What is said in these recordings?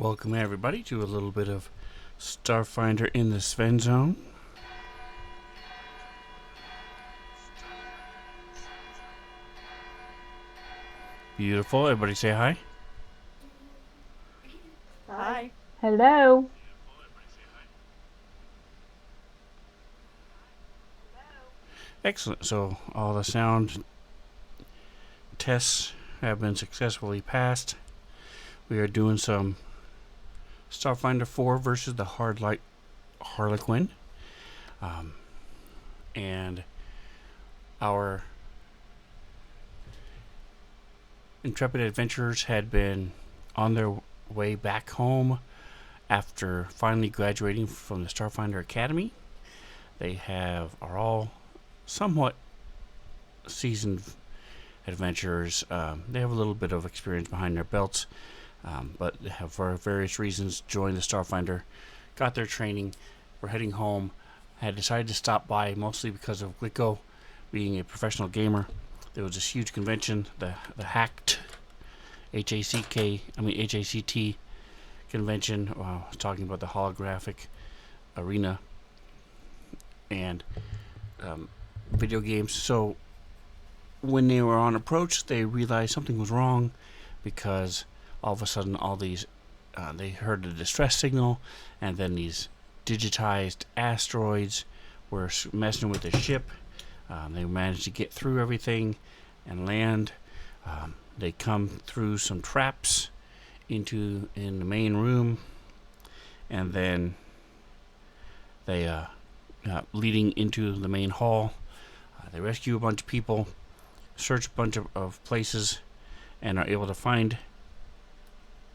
Welcome everybody to a little bit of Starfinder in the Sven Zone. Beautiful. Everybody say hi. Hi. Hello. Excellent. So all the sound tests have been successfully passed. We are doing some Starfinder 4 versus the Hardlight Harlequin. And our intrepid adventurers had been on their way back home after finally graduating from the Starfinder Academy. They are all somewhat seasoned adventurers. They have a little bit of experience behind their belts, but they have, for various reasons, joined the Starfinder, got their training, were heading home, had decided to stop by mostly because of Glicko being a professional gamer. There was this huge convention, the Hacked HACT convention, talking about the holographic arena and video games. So when they were on approach, they realized something was wrong because all of a sudden they heard a distress signal, and then these digitized asteroids were messing with the ship. They managed to get through everything and land. They come through some traps in the main room, and then they leading into the main hall. They rescue a bunch of people, search a bunch of places, and are able to find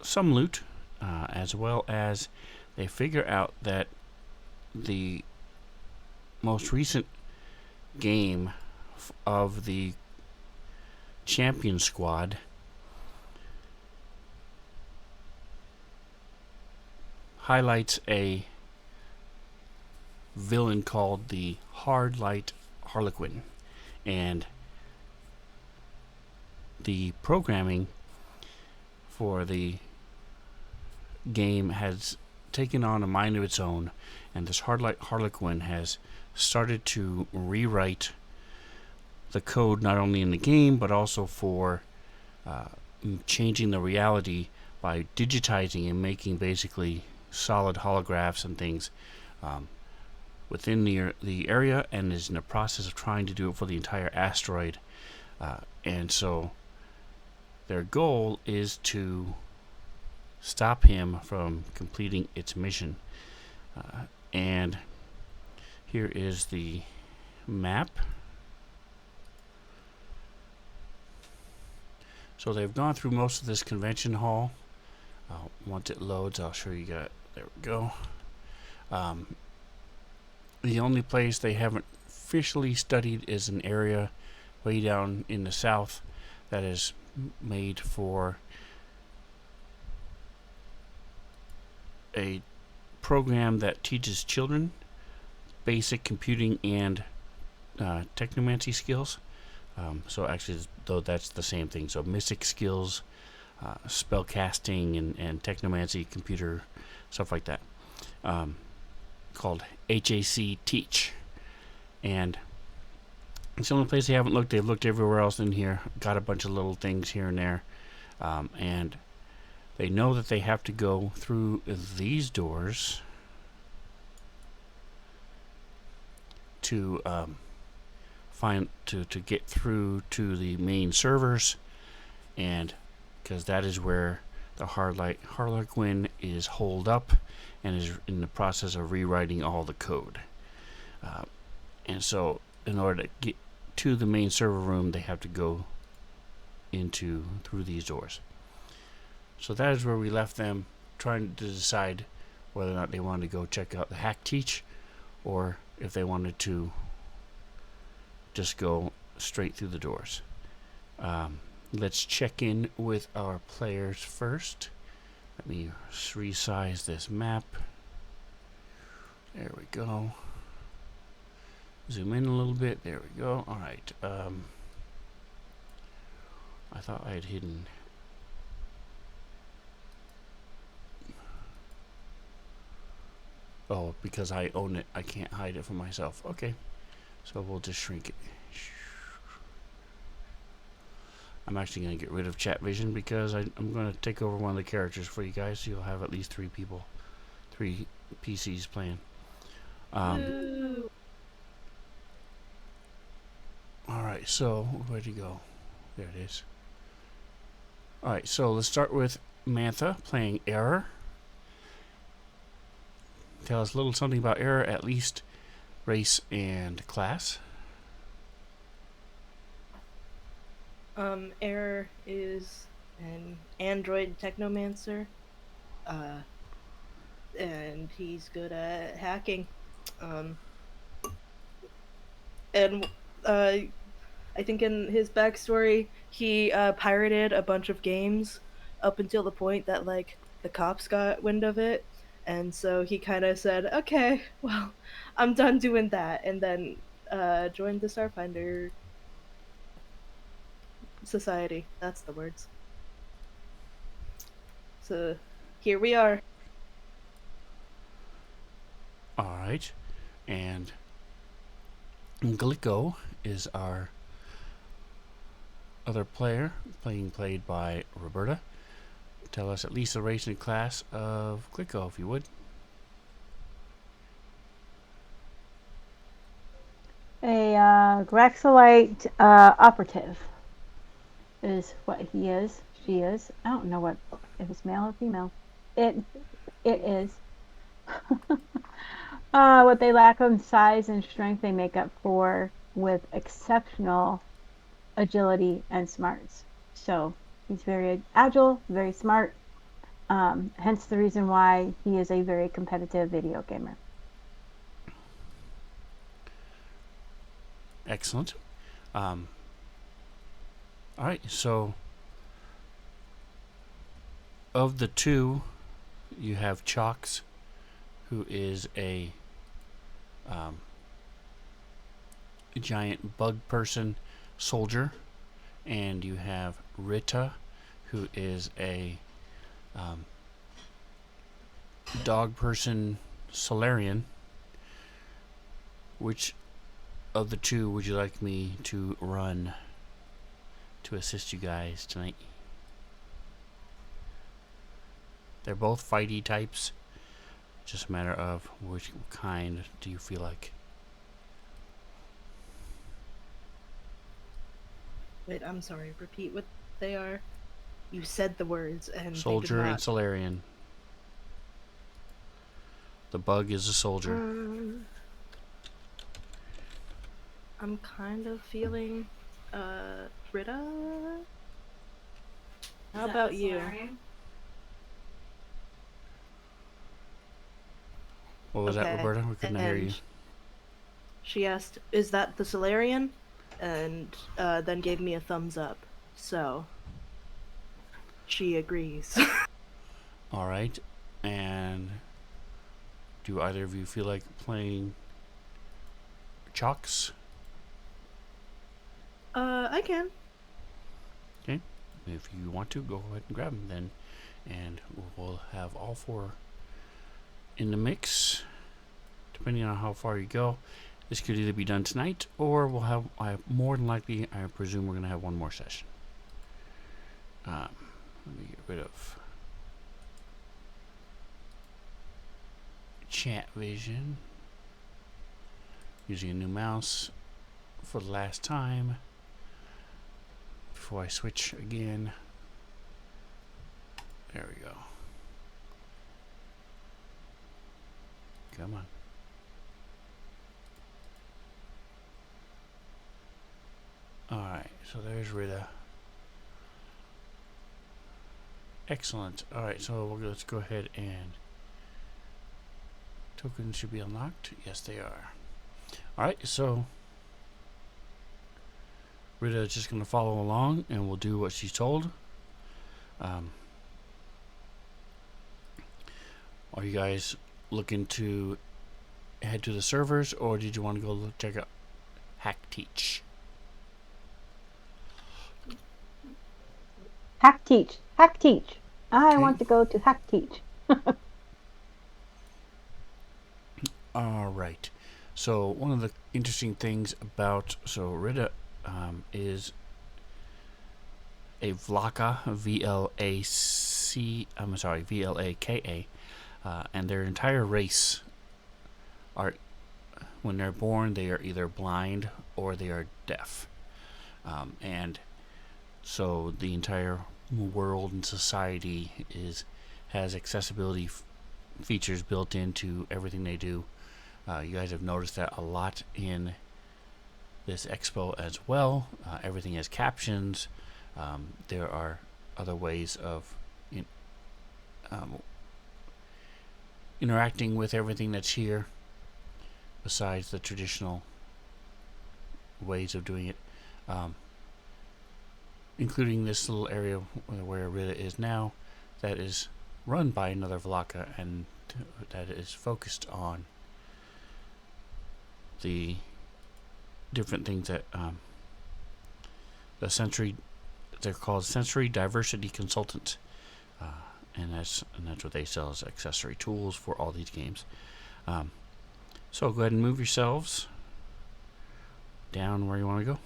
some loot, as well as they figure out that the most recent game of the champion squad highlights a villain called the Hardlight Harlequin, and the programming for the game has taken on a mind of its own, and this Hardlight Harlequin has started to rewrite the code not only in the game but also for changing the reality by digitizing and making basically solid holographs and things within the area, and is in the process of trying to do it for the entire asteroid. And so their goal is to stop him from completing its mission. And here is the map. So they've gone through most of this convention hall. Once it loads, I'll show you guys. There we go. The only place they haven't officially studied is an area way down in the south that is made for a program that teaches children basic computing and technomancy skills. So actually, though, that's the same thing. So mystic skills, spell casting, and technomancy, computer stuff like that, called HAC Teach. And it's the only place they haven't looked. They've looked everywhere else in here, got a bunch of little things here and there, and they know that they have to go through these doors to to get through to the main servers, and because that is where the Hardlight Harlequin is holed up and is in the process of rewriting all the code. And so in order to get to the main server room, they have to go through these doors. So that is where we left them, trying to decide whether or not they wanted to go check out the Hack Teach, or if they wanted to just go straight through the doors. Let's check in with our players first. Let me resize this map. There we go. Zoom in a little bit. There we go. Alright. I thought I had hidden Oh, because I own it, I can't hide it from myself. Okay, so we'll just shrink it. I'm actually going to get rid of chat vision because I'm going to take over one of the characters for you guys, so you'll have at least 3 people, 3 PCs playing. Alright, so where'd he go? There it is. Alright, so let's start with Mantha playing Error. Tell us a little something about Error, at least race and class. Error is an android technomancer, and he's good at hacking. Um, and I think in his backstory, he pirated a bunch of games up until the point that like the cops got wind of it, and so he kind of said, "Okay, well, I'm done doing that," and then joined the Starfinder Society. That's the words. So here we are. Alright, and Glico is our other player, played by Roberta. Tell us at least the race and class of Glico, if you would. A Graxolite operative is what he is. She is. I don't know if it's male or female. It is. What they lack in size and strength, they make up for with exceptional agility and smarts. So he's very agile, very smart. Hence the reason why he is a very competitive video gamer. Excellent. Alright, so of the 2, you have Chalks, who is a giant bug person soldier, and you have Rita, who is a dog person Solarian. Which of the 2 would you like me to run to assist you guys tonight? They're both fighty types. Just a matter of which kind do you feel like. Wait, I'm sorry. Repeat what they are. You said the words, and Soldier they did and not. Solarian. The bug is a soldier. I'm kind of feeling, Rita. How about you? What was that, Roberta? We couldn't hear you. She asked, "Is that the Solarian?" And then gave me a thumbs up. So she agrees. All right. And do either of you feel like playing Chalks? I can. Okay. If you want to, go ahead and grab them then. And we'll have all 4 in the mix, depending on how far you go. This could either be done tonight, or we'll have, more than likely, I presume we're going to have one more session. Let me get rid of chat vision. Using a new mouse for the last time before I switch again. There we go. Come on. Alright, so there's Rita. Excellent. Alright, so let's go ahead and tokens should be unlocked. Yes, they are. Alright, so Rita is just going to follow along and we'll do what she's told. Are you guys looking to head to the servers, or did you want to go check out Hack Teach? Hack Teach. Hack Teach. I want to go to Hack Teach. All right. So one of the interesting things about Rita is a Vlaka, VLAKA, and their entire race are, when they're born, they are either blind or they are deaf, and so the entire world and society has accessibility features built into everything they do. You guys have noticed that a lot in this expo as well. Everything has captions. There are other ways of um, interacting with everything that's here besides the traditional ways of doing it, including this little area where Rita is now, that is run by another Vlaka and that is focused on the different things that they're called sensory diversity consultants, uh, and that's what they sell as accessory tools for all these games. So go ahead and move yourselves down where you want to go.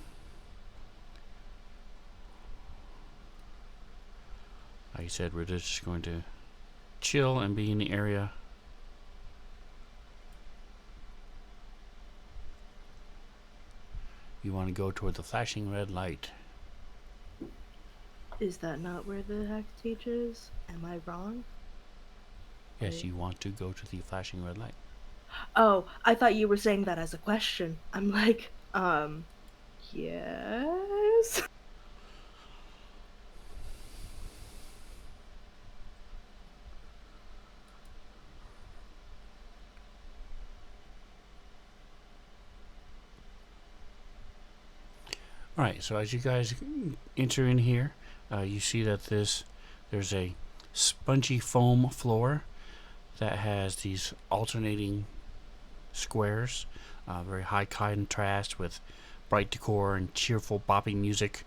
Like I said, we're just going to chill and be in the area. You want to go toward the flashing red light. Is that not where the hex teaches? Am I wrong? Yes, you want to go to the flashing red light. Oh, I thought you were saying that as a question. I'm like, yes. Alright, so as you guys enter in here, you see that there's a spongy foam floor that has these alternating squares, very high contrast with bright decor and cheerful bopping music.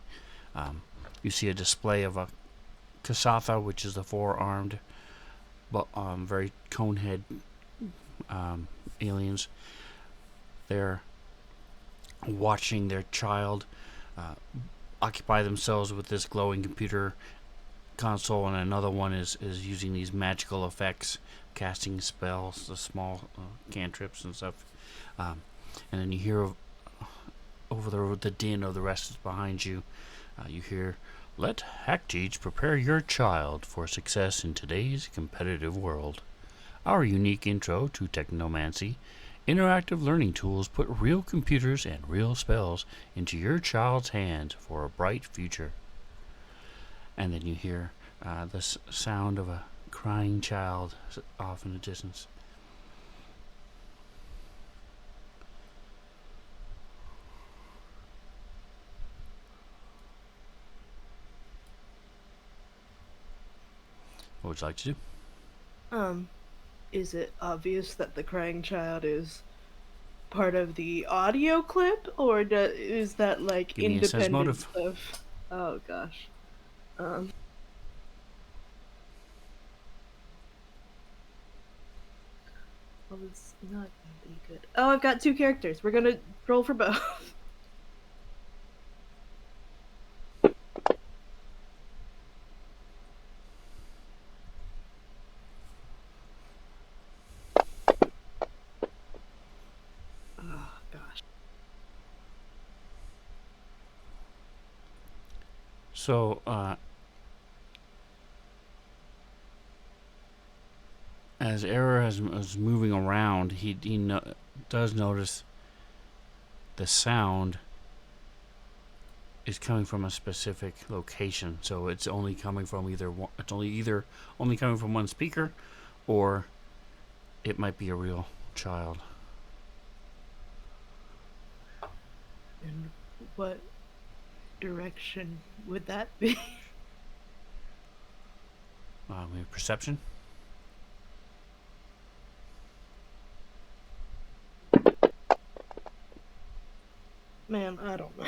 You see a display of a Kasatha, which is the four-armed, but very conehead aliens. They're watching their child occupy themselves with this glowing computer console, and another one is using these magical effects, casting spells, the small cantrips and stuff. And then you hear over the din of the rest behind you, you hear, "Let HackTeach prepare your child for success in today's competitive world. Our unique intro to technomancy, interactive learning tools put real computers and real spells into your child's hands for a bright future." And then you hear the sound of a crying child off in the distance. What would you like to do? Is it obvious that the crying child is part of the audio clip, or is that like Give me a sense independent motive. stuff? Oh gosh. Um. Well, it's not gonna be good. Oh, I've got two characters. We're gonna roll for both. Oh gosh. So, as Error is moving around, he does notice the sound is coming from a specific location. So it's only coming from only coming from one speaker, or it might be a real child. And what direction would that be? We have perception. Man, I don't know.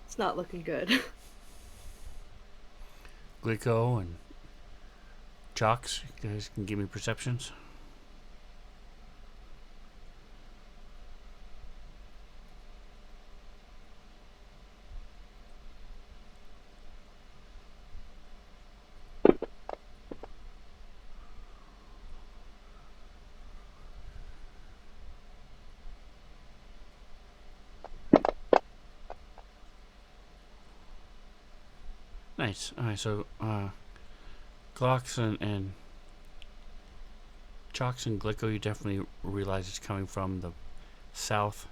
It's not looking good. Glico and Chalks, you guys can give me perceptions. Nice. Alright, so Glocks and Chalks and Glicko, you definitely realize it's coming from the southwest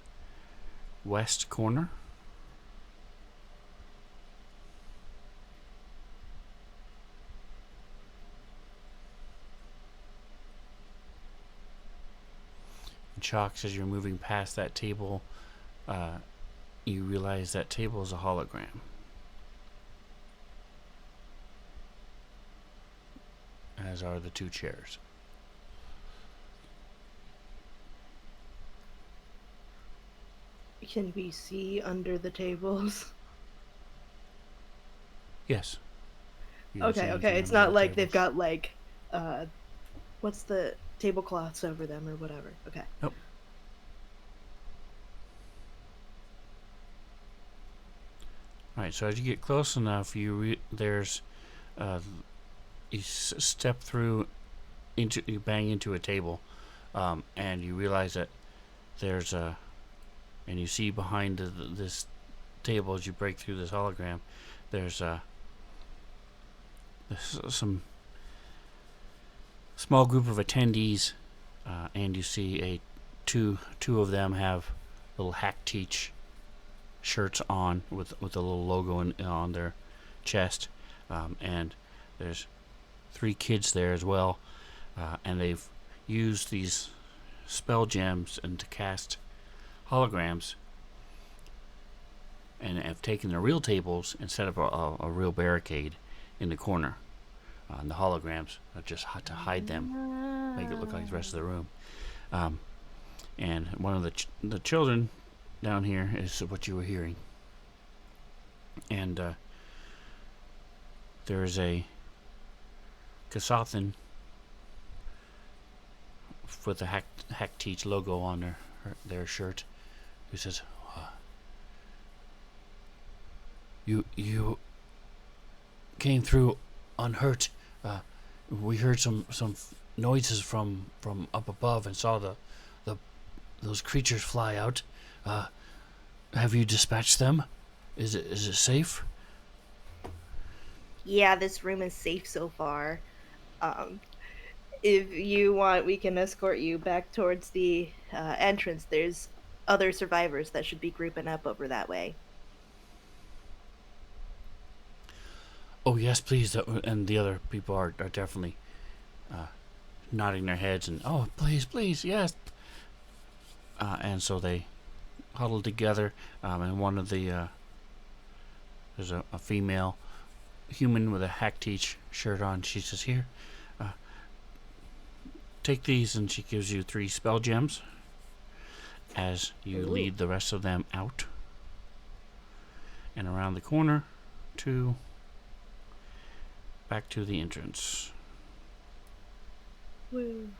corner. And Chalks, as you're moving past that table, you realize that table is a hologram. As are the two chairs. Can we see under the tables? Yes. You don't see Okay, anything it's under not the like they've tables. got like what's the tablecloths over them or whatever. Okay. Nope. Alright, so as you get close enough, there's you step through into, you bang into a table, and you realize that there's a, and you see behind this table as you break through this hologram, there's some small group of attendees, and you see two of them have little Hack Teach shirts on with a little logo on their chest, and there's 3 kids there as well, and they've used these spell gems and to cast holograms, and have taken the real tables and set up a real barricade in the corner. And the holograms are just to hide them, make it look like the rest of the room. And one of the children down here is what you were hearing. And there is a Kasathan with the Hack Teach logo on their shirt, who says, "You came through unhurt. We heard some noises from up above and saw those creatures fly out. Have you dispatched them? Is it safe?" Yeah, this room is safe so far. If you want, we can escort you back towards the entrance. There's other survivors that should be grouping up over that way. Oh yes, please. And the other people are definitely nodding their heads and, oh, please, yes. And so they huddle together, and one of the there's a female human with a Hack Teach shirt on. She says, "Here, take these," and she gives you 3 spell gems as you lead the rest of them out and around the corner to back to the entrance. Woo.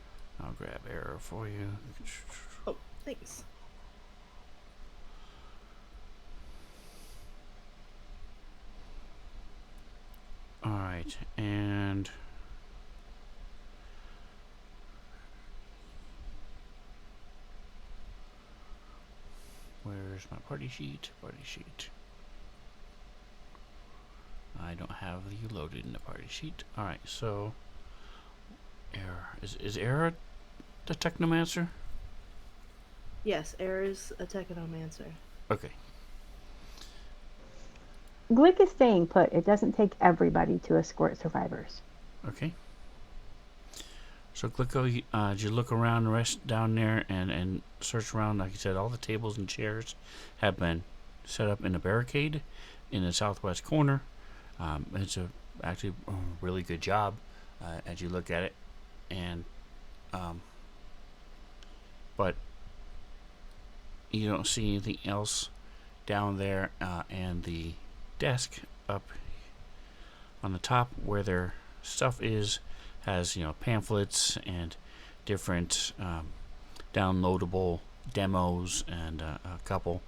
I'll grab arrow for you. Oh, thanks. Alright, and where's my party sheet? I don't have you loaded in the party sheet. Alright, so Error. Is Error the Technomancer? Yes, Air is a technomancer. Okay. Glick is staying put. It doesn't take everybody to escort survivors. Okay. So Glicko, as you look around the rest down there and search around, like I said, all the tables and chairs have been set up in a barricade in the southwest corner. It's actually a really good job as you look at it, and but you don't see anything else down there, and the desk up on the top where their stuff is has pamphlets and different downloadable demos and a couple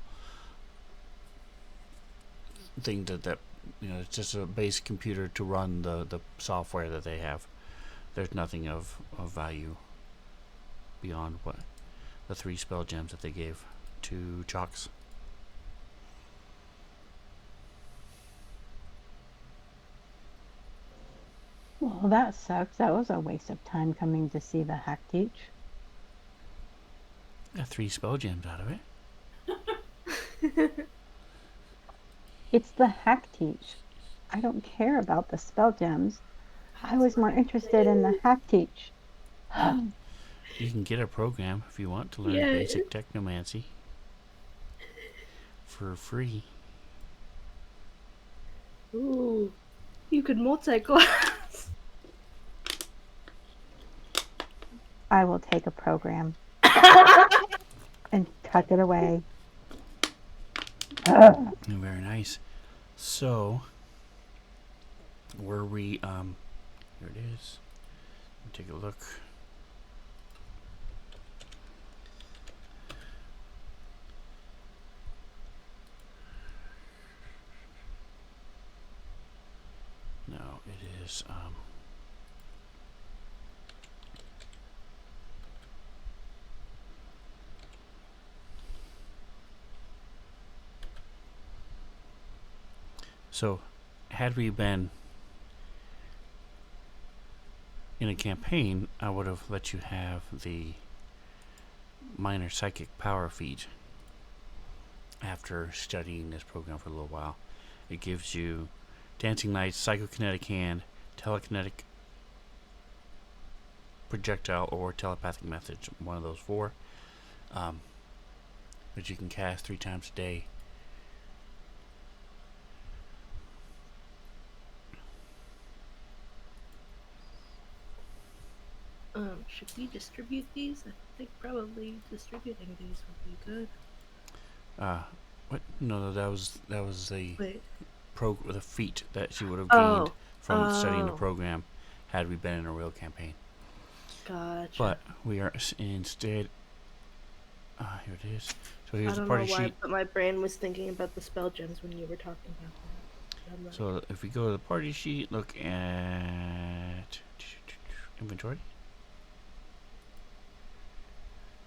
things that it's just a basic computer to run the software that they have. There's nothing of value beyond what the 3 spell gems that they gave to Chalks. Well, that sucks. That was a waste of time coming to see the hack teach. Got 3 spell gems out of it. It's the hack teach. I don't care about the spell gems. I was more interested in the hack teach. You can get a program if you want to learn Yeah. basic technomancy for free. Ooh, you could multi-class. I will take a program and tuck it away. Very nice. So, were we, here it is. Let me take a look. No, it is, so, had we been in a campaign, I would have let you have the minor psychic power feat after studying this program for a little while. It gives you dancing lights, psychokinetic hand, telekinetic projectile, or telepathic message. One of those 4. Which you can cast 3 times a day. Should we distribute these? I think probably distributing these would be good. What? No, that was the Wait. the feat that she would have gained Oh. from studying the Oh. program had we been in a real campaign. Gotcha. But we are instead. Here it is. So here's I the don't party know why, sheet. but my brain was thinking about the spell gems when you were talking about that. I'm like, So if we go to the party sheet, look at inventory.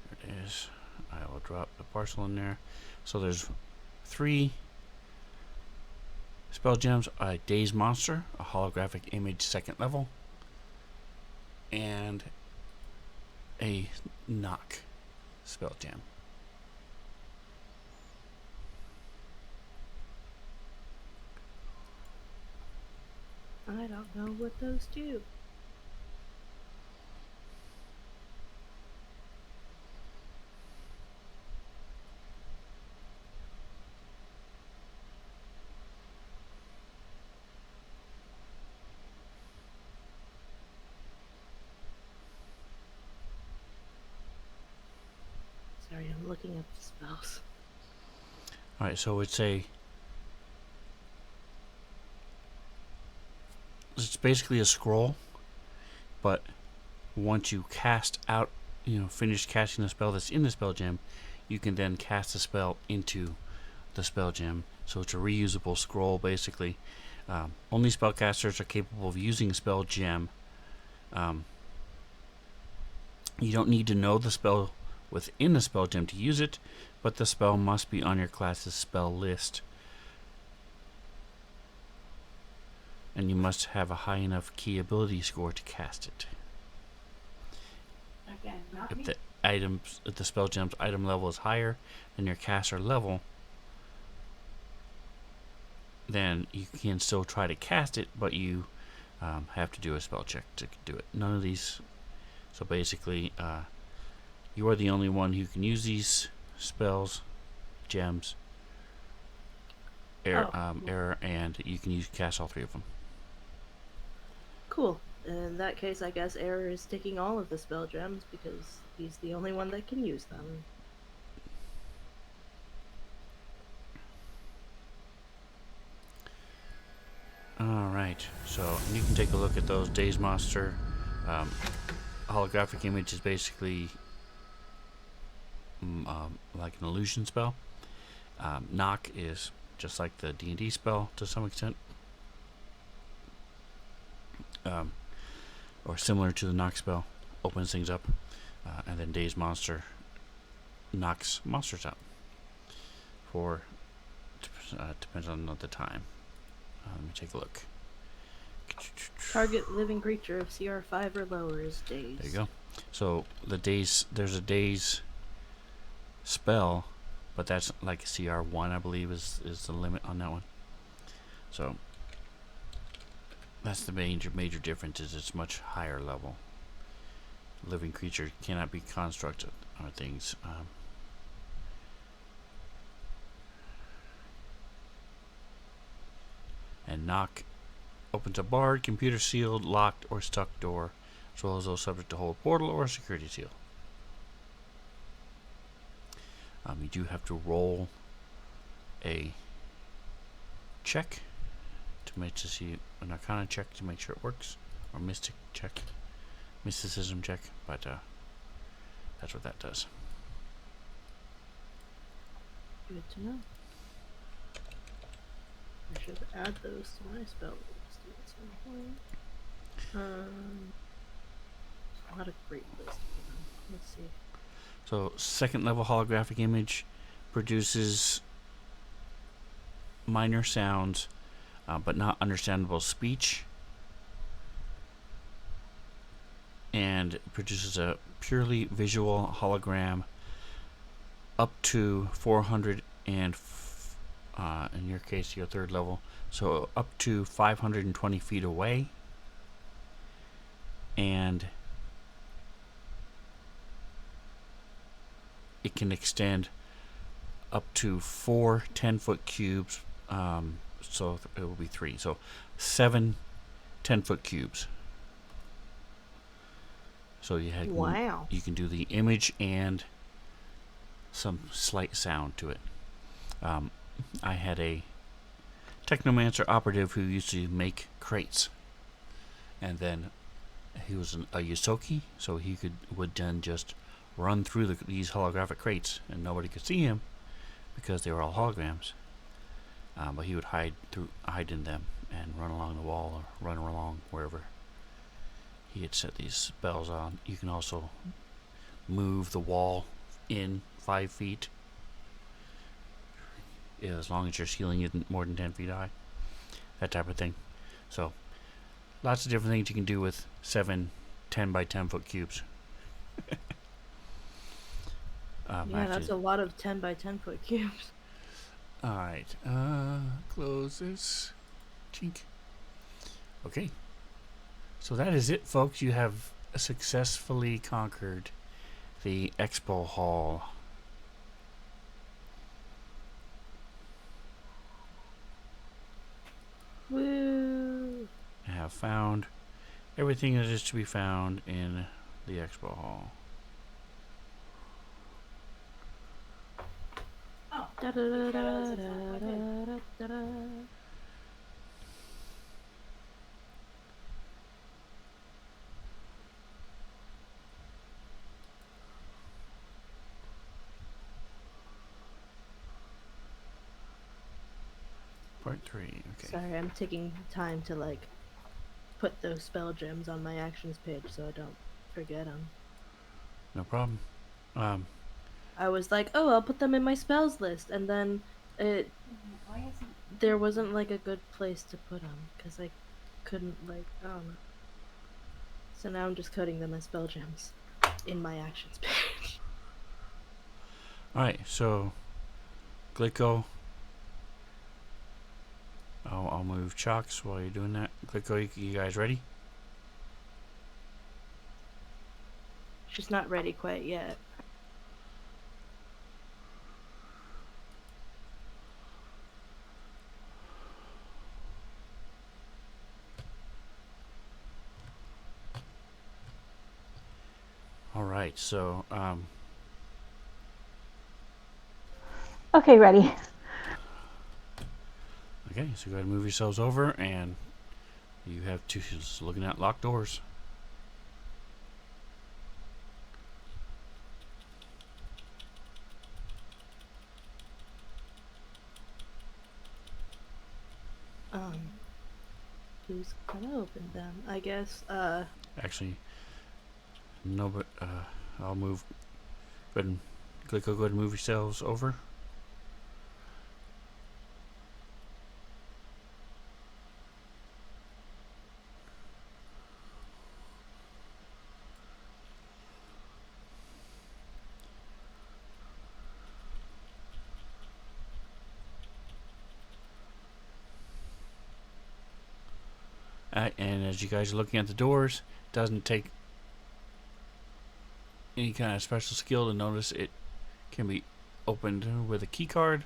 There it is. I will drop the parcel in there. So there's 3 spell gems: a Daze Monster, a holographic image 2nd level, and a knock spell gem. I don't know what those do. Sorry, I'm looking up the spells. Alright, so it's basically a scroll, but once you cast out, finish casting the spell that's in the spell gem, you can then cast the spell into the spell gem. So it's a reusable scroll, basically. Only spellcasters are capable of using a spell gem. You don't need to know the spell within the spell gem to use it, but the spell must be on your class's spell list. And you must have a high enough key ability score to cast it. Again, not If the spell gem's item level is higher than your caster level, then you can still try to cast it, but you have to do a spell check to do it. None of these. So basically, you are the only one who can use these spells, gems, error, and you can cast all 3 of them. Cool. In that case, I guess Error is taking all of the spell gems because he's the only one that can use them. Alright, so you can take a look at those Daze Monster, Um, holographic image is basically like an illusion spell. Knock is just like the D&D spell to some extent, or similar to the knock spell, opens things up, and then Daze Monster knocks monsters out for depends on the time. Let me take a look. Target living creature of CR 5 or lower is dazed. There you go. So there's a daze spell, but that's like CR1, I believe, is the limit on that one. So that's the major difference. Is it's much higher level. Living creature cannot be constructed or things. And knock opens a barred, computer sealed, locked, or stuck door, as well as those subject to hold portal or security seal. You do have to roll a check to see an Arcana check to make sure it works, or mysticism check, but that's what that does. Good to know. I should add those to my spell list at some point. It's not a great list. Let's see. So, second level holographic image produces minor sounds, but not understandable speech, and produces a purely visual hologram up to 400 and in your case, your third level, so up to 520 feet away, and it can extend up to 4 10-foot cubes, so it will be 3, so 7 10-foot cubes. So you had Wow. you can do the image and some slight sound to it. I had a Technomancer operative who used to make crates, and then he was a Yosoki, so he would then just run through these holographic crates, and nobody could see him because they were all holograms. But he would hide in them and run along the wall or run along wherever he had set these spells on. You can also move the wall in 5 feet, as long as your ceiling isn't more than 10 feet high. That type of thing. So, lots of different things you can do with 7 10 by 10 foot cubes. Yeah, that's a lot of 10 by 10 foot cubes. Alright, close this. Chink. Okay. So that is it, folks. You have successfully conquered the Expo Hall. Woo! I have found everything that is to be found in the Expo Hall. Oh. Da da da da da da da. Part 3, okay. Sorry, I'm taking time to put those spell gems on my actions page so I don't forget them. No problem. I was like, oh, I'll put them in my spells list, and then there wasn't a good place to put them because I couldn't I don't know. So now I'm just coding them as spell gems in my actions page. Alright, so Glicko. I'll move Chalks while you're doing that. Glicko, you guys ready? She's not ready quite yet. Alright, so Okay, ready. okay, so go ahead and move yourselves over, and you have to just looking at locked doors. Who's gonna open them? I guess, Actually, no, but I'll move. Go ahead and go ahead and move yourselves over. And as you guys are looking at the doors, it doesn't take any kind of special skill to notice it can be opened with a key card.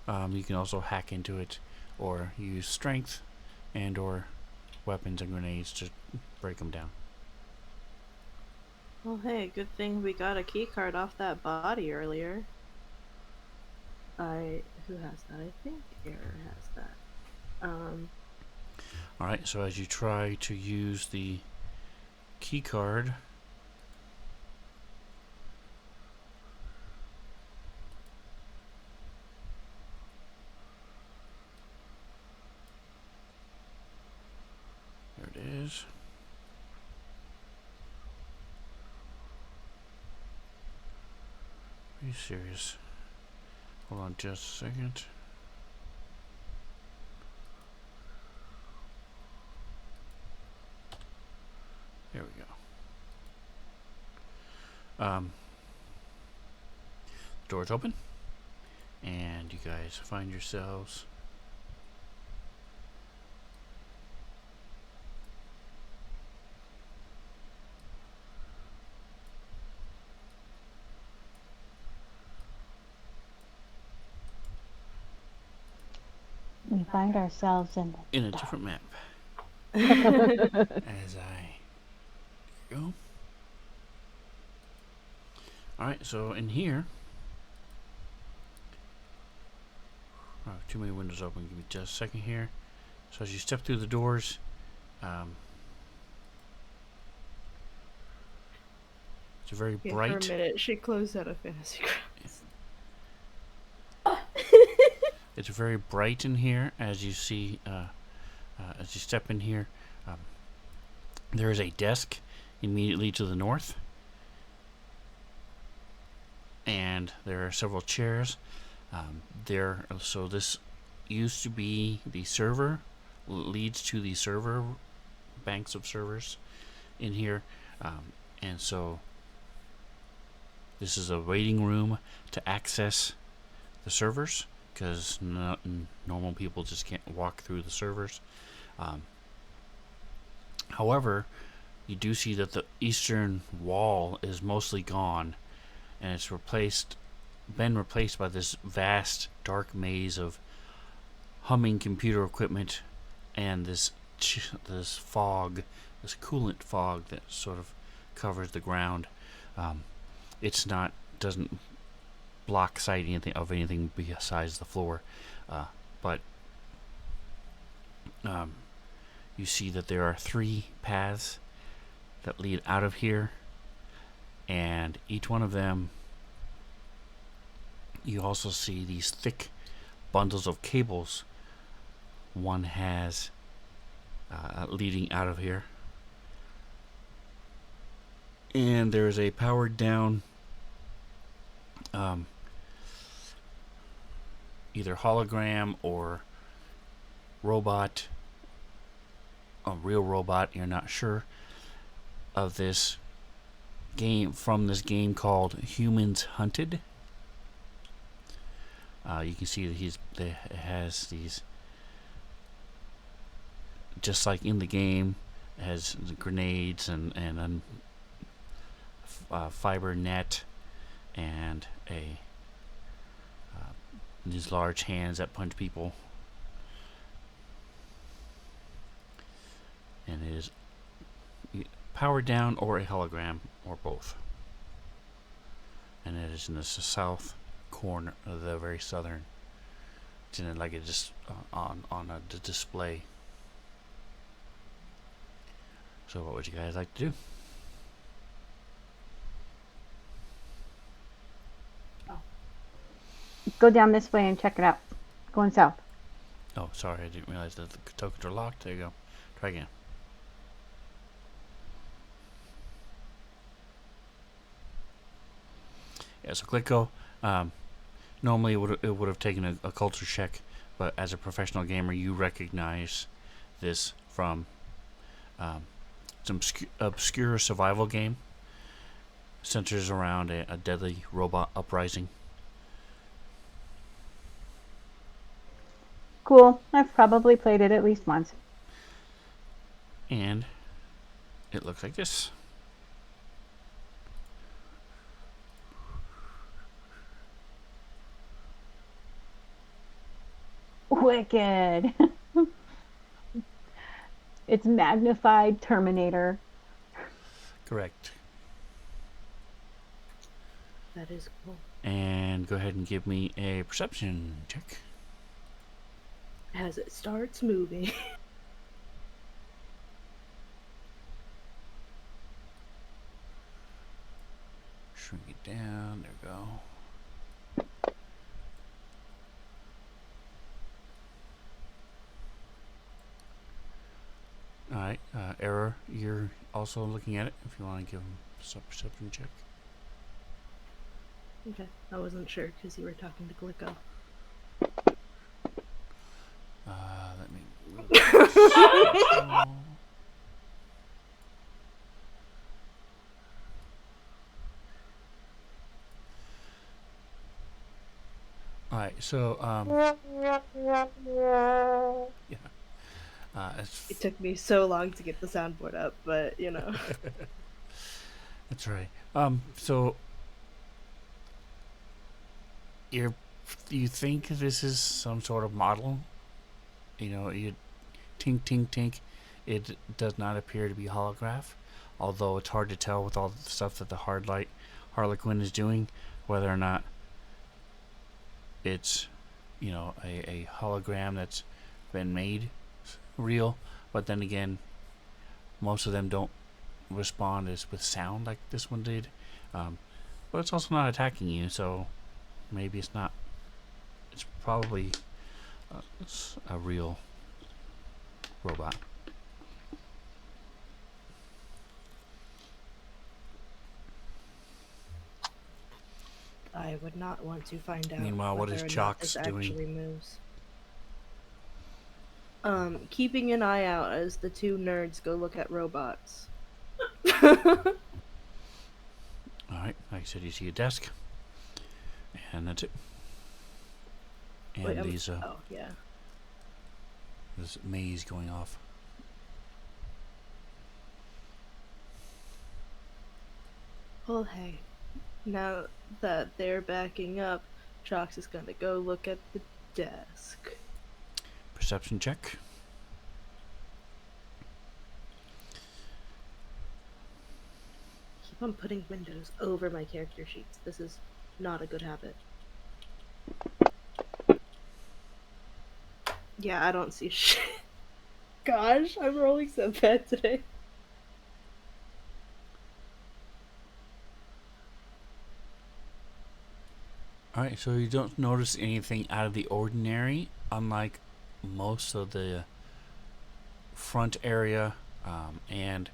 You can also hack into it or use strength and or weapons and grenades to break them down. well, hey, good thing we got a key card off that body earlier. Who has that? I think Error has that. Alright, so as you try to use the key card, there it is. Are you serious? Hold on just a second. There we go. Doors open, and you guys find yourselves We find ourselves in in a different map. the As I go. Alright, so in here, too many windows open. Give me just a second here. So as you step through the doors, it's a very Yeah, bright. for a minute, she closed out of Fantasy Grounds. It's very bright in here. As you see, as you step in here, there is a desk immediately to the north, and there are several chairs. So this used to be the server, leads to the server, banks of servers in here, and so this is a waiting room to access the servers, because normal people just can't walk through the servers. However, you do see that the eastern wall is mostly gone, and it's been replaced by this vast dark maze of humming computer equipment and this fog, this coolant fog that sort of covers the ground. Doesn't block sight of anything besides the floor, but you see that there are 3 paths that lead out of here, and each one of them, you also see these thick bundles of cables. One has leading out of here, and there's a powered down either hologram or robot, a real robot, you're not sure, of this game, from this game called Humans Hunted. You can see that it has these, just like in the game, it has the grenades and fiber net and these large hands that punch people, and it is powered down or a hologram or both, and it is in the south corner of the very southern. It's in like it just on a display. So what would you guys like to do? Go down this way and check it out. Going south. Oh, sorry, I didn't realize that the tokens are locked. There you go. Try again. Yeah, so click go. Normally it would have taken a culture check, but as a professional gamer, you recognize this from some obscure survival game. Centers around a deadly robot uprising. Cool. I've probably played it at least once. And it looks like this. Wicked. It's magnified Terminator. Correct. That is cool. And go ahead and give me a perception check. As it starts moving. Shrink it down. There we go. Alright, Error, you're also looking at it if you want to give him a perception check. Okay, I wasn't sure because you were talking to Glicko. Let me move this. Alright, so, yeah. It took me so long to get the soundboard up, but you know. That's right. So you think this is some sort of model? You know, you tink tink tink. It does not appear to be holograph, although it's hard to tell with all the stuff that the Hardlight Harlequin is doing whether or not it's, you know, a hologram that's been made real. But then again, most of them don't respond as with sound like this one did. But it's also not attacking you, so maybe it's not. It's probably it's a real robot. I would not want to find out. Meanwhile, what is whether or not Chalks this doing? actually moves. Keeping an eye out as the two nerds go look at robots. Alright, like I said, you see a desk. And that's it. And Wait, these, oh, yeah. this maze going off. Well, hey. Now that they're backing up, Chalks is gonna go look at the desk. Perception check. Keep on putting windows over my character sheets. This is not a good habit. Yeah, I don't see shit. Gosh, I'm rolling so bad today. Alright, so you don't notice anything out of the ordinary, unlike most of the front area and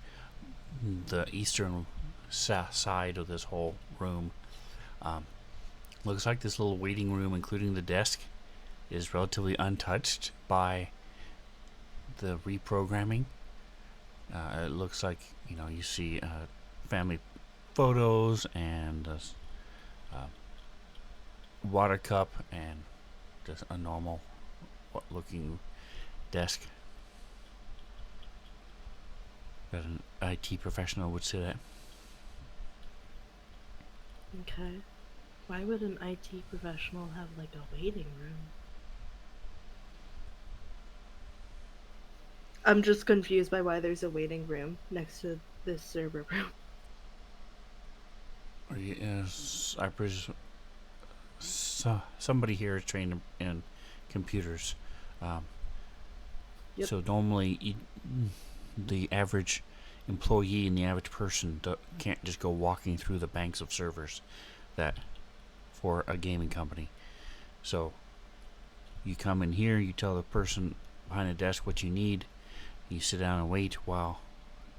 the eastern side of this whole room. Looks like this little waiting room, including the desk, is relatively untouched by the reprogramming. It looks like, you know, you see family photos and water cup and just a normal looking desk that an IT professional would sit at. Okay. Why would an IT professional have like a waiting room? I'm just confused by why there's a waiting room next to this server room. Yes, I presume somebody here is trained in computers. Yep. So normally the average employee and the average person can't just go walking through the banks of servers that for a gaming company. So You come in here, you tell the person behind the desk what you need. You sit down and wait while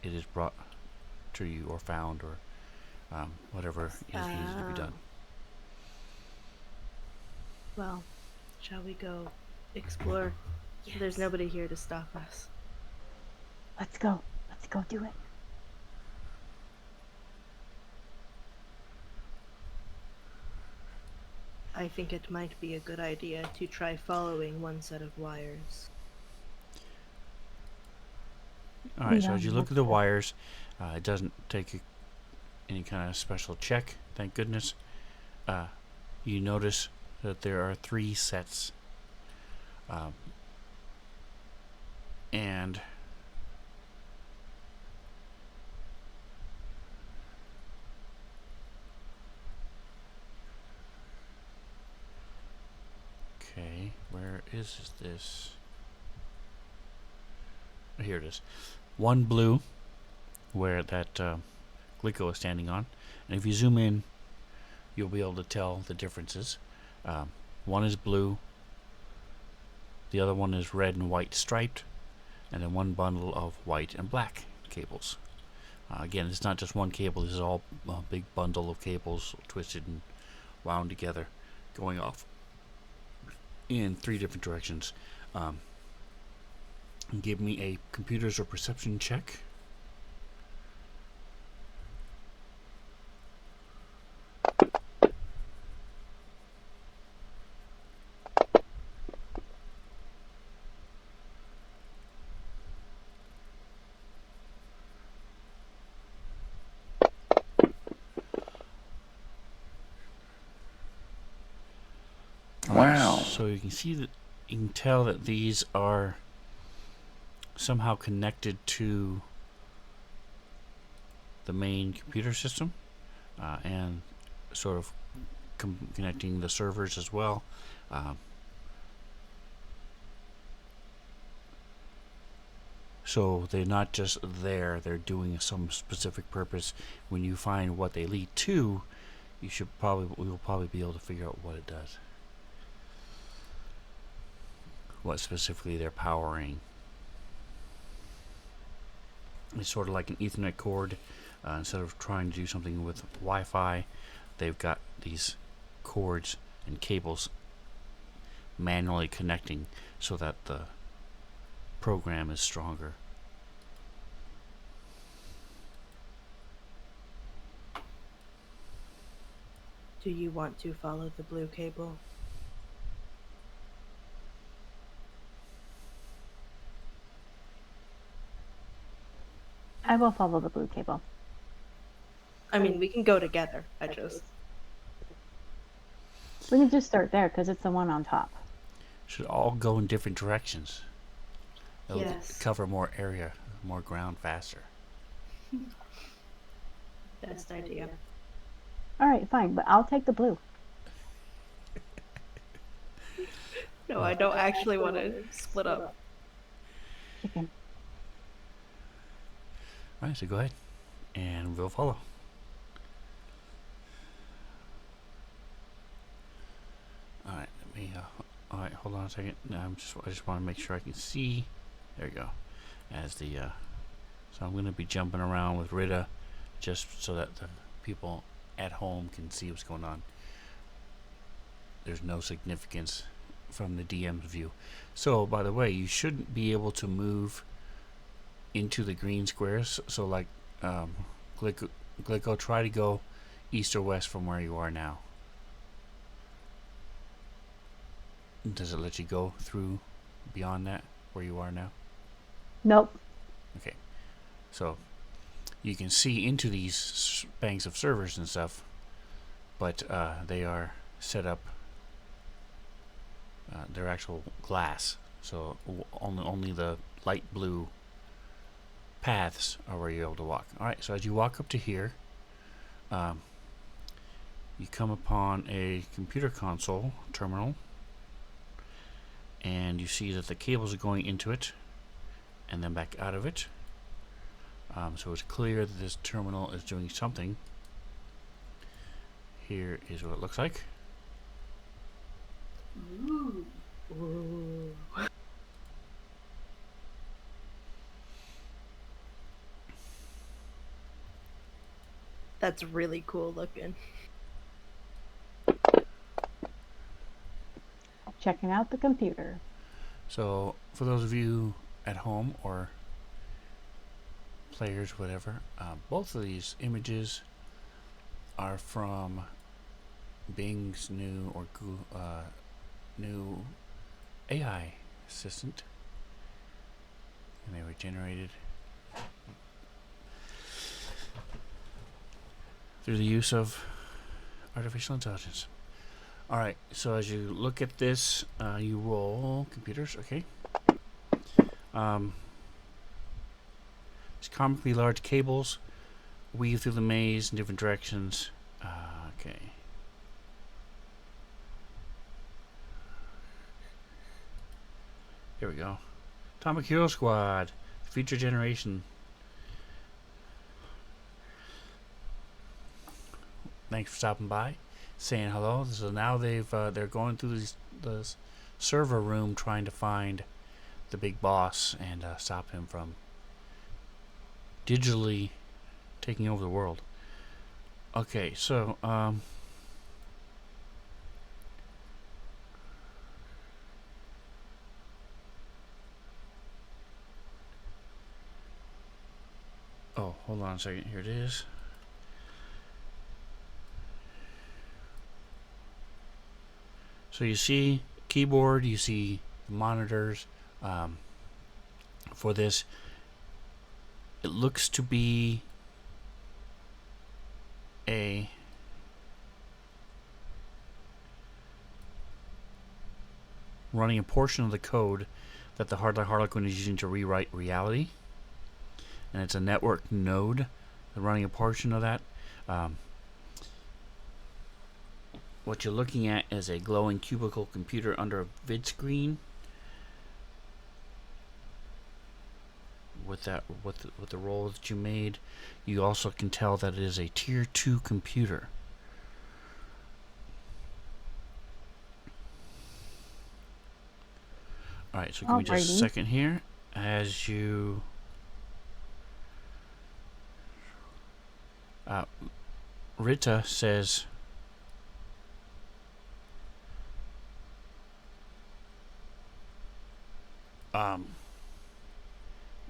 it is brought to you or found or whatever is needed to be done. Well, shall we go explore? Yes. There's nobody here to stop us. Let's go. Let's go do it. I think it might be a good idea to try following one set of wires. Alright, so Yeah, as you look that's at the good. wires, it doesn't take any kind of special check, thank goodness. You notice that there are 3 sets. And okay, where is this? Here it is. One blue, where that Glico is standing on, and if you zoom in, you'll be able to tell the differences. One is blue, the other one is red and white striped, and then one bundle of white and black cables. Again, it's not just one cable, this is all a big bundle of cables twisted and wound together, going off in 3 different directions. Give me a computers or perception check. Wow. So you can see that you can tell that these are somehow connected to the main computer system, and sort of connecting the servers as well. So they're not just there, they're doing some specific purpose. When you find what they lead to, we will probably be able to figure out what it does. What specifically they're powering. It's sort of like an Ethernet cord. Instead of trying to do something with Wi-Fi, they've got these cords and cables manually connecting so that the program is stronger. Do you want to follow the blue cable? I will follow the blue cable. I mean, we can go together. We can just start there because it's the one on top. Should all go in different directions. It'll Yes. cover more area, more ground faster. Best idea. All right, fine, but I'll take the blue. No, I don't actually want to split up. Chicken. Alright, so go ahead. And we'll follow. Alright, let me alright, hold on a second. No, I just want to make sure I can see. There we go. As the so I'm gonna be jumping around with Rita just so that the people at home can see what's going on. There's no significance from the DM's view. So by the way, you shouldn't be able to move into the green squares. So like Glico, try to go east or west from where you are now. Does it let you go through beyond that where you are now? Nope. Okay, so you can see into these banks of servers and stuff, but they are set up. They're actual glass, so only the light blue paths are where you're able to walk. All right, so as you walk up to here, you come upon a computer console terminal, and you see that the cables are going into it and then back out of it. So it's clear that this terminal is doing something. Here is what it looks like. Ooh, Ooh. That's really cool looking. Checking out the computer. So, for those of you at home or players, whatever, both of these images are from Bing's new or new AI assistant, and they were generated through the use of artificial intelligence. All right, so as you look at this, you roll computers, okay? These comically large cables weave through the maze in different directions. Okay. Here we go. Atomic Hero Squad, future generation. Thanks for stopping by, saying hello. So now they're going through this server room trying to find the big boss and stop him from digitally taking over the world. Okay, so oh, hold on a second. Here it is. So you see keyboard, you see monitors. For this, it looks to be running a portion of the code that the Hardlight Harlequin is using to rewrite reality, and it's a network node running a portion of that. What you're looking at is a glowing cubicle computer under a vid screen. With the roll that you made, you also can tell that it is a tier 2 computer. Alright, so give me just a second here as you Rita says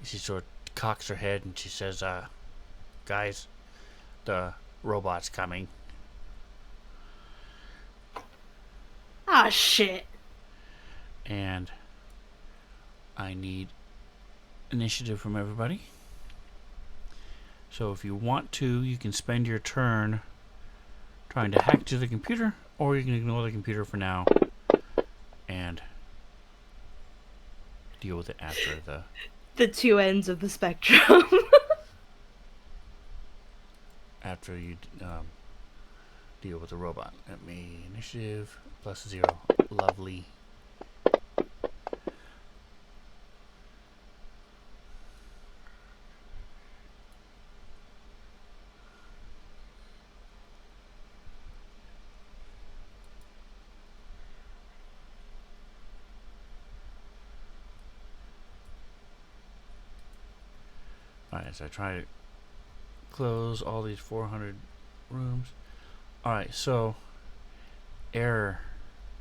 she sort of cocks her head and she says, guys, the robot's coming. Ah, shit. And I need initiative from everybody. So if you want to, you can spend your turn trying to hack to the computer, or you can ignore the computer for now and deal with it after the two ends of the spectrum. after you deal with the robot. Let me initiative +0. Lovely. Alright, so I try to close all these 400 rooms. Alright, so error.